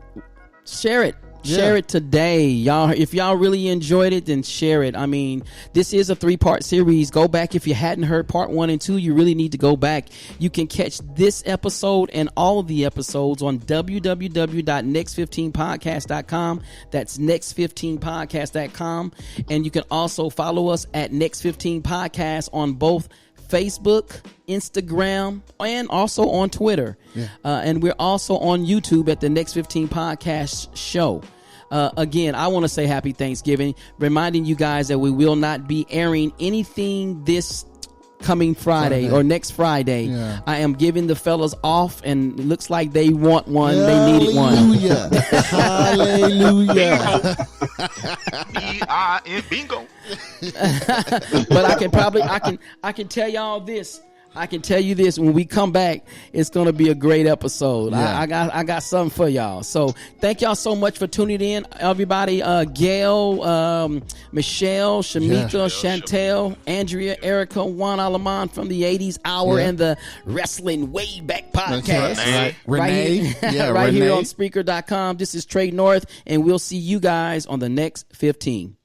Share it. Share it today, y'all. If y'all really enjoyed it, then share it. I mean, this is a 3-part series. Go back if you hadn't heard part 1 and 2. You really need to go back. You can catch this episode and all of the episodes on www.next15podcast.com. That's next15podcast.com. And you can also follow us at Next15 Podcast on both Facebook, Instagram, and also on Twitter. And we're also on YouTube at the Next 15 Podcast Show. Again, I want to say happy Thanksgiving, reminding you guys that we will not be airing anything this coming Friday or next Friday. I am giving the fellas off, and it looks like they want one. They needed one. Hallelujah. Bingo. But I can tell y'all this. I can tell you this: when we come back, it's going to be a great episode. I got something for y'all. So thank y'all so much for tuning in, everybody. Gail, Michelle, Shamika, Chantel, Andrea, Erica, Juan Alaman from the 80s Hour and the Wrestling Way Back Podcast. Renee. Right here on Spreaker.com. This is Trey North, and we'll see you guys on the next 15.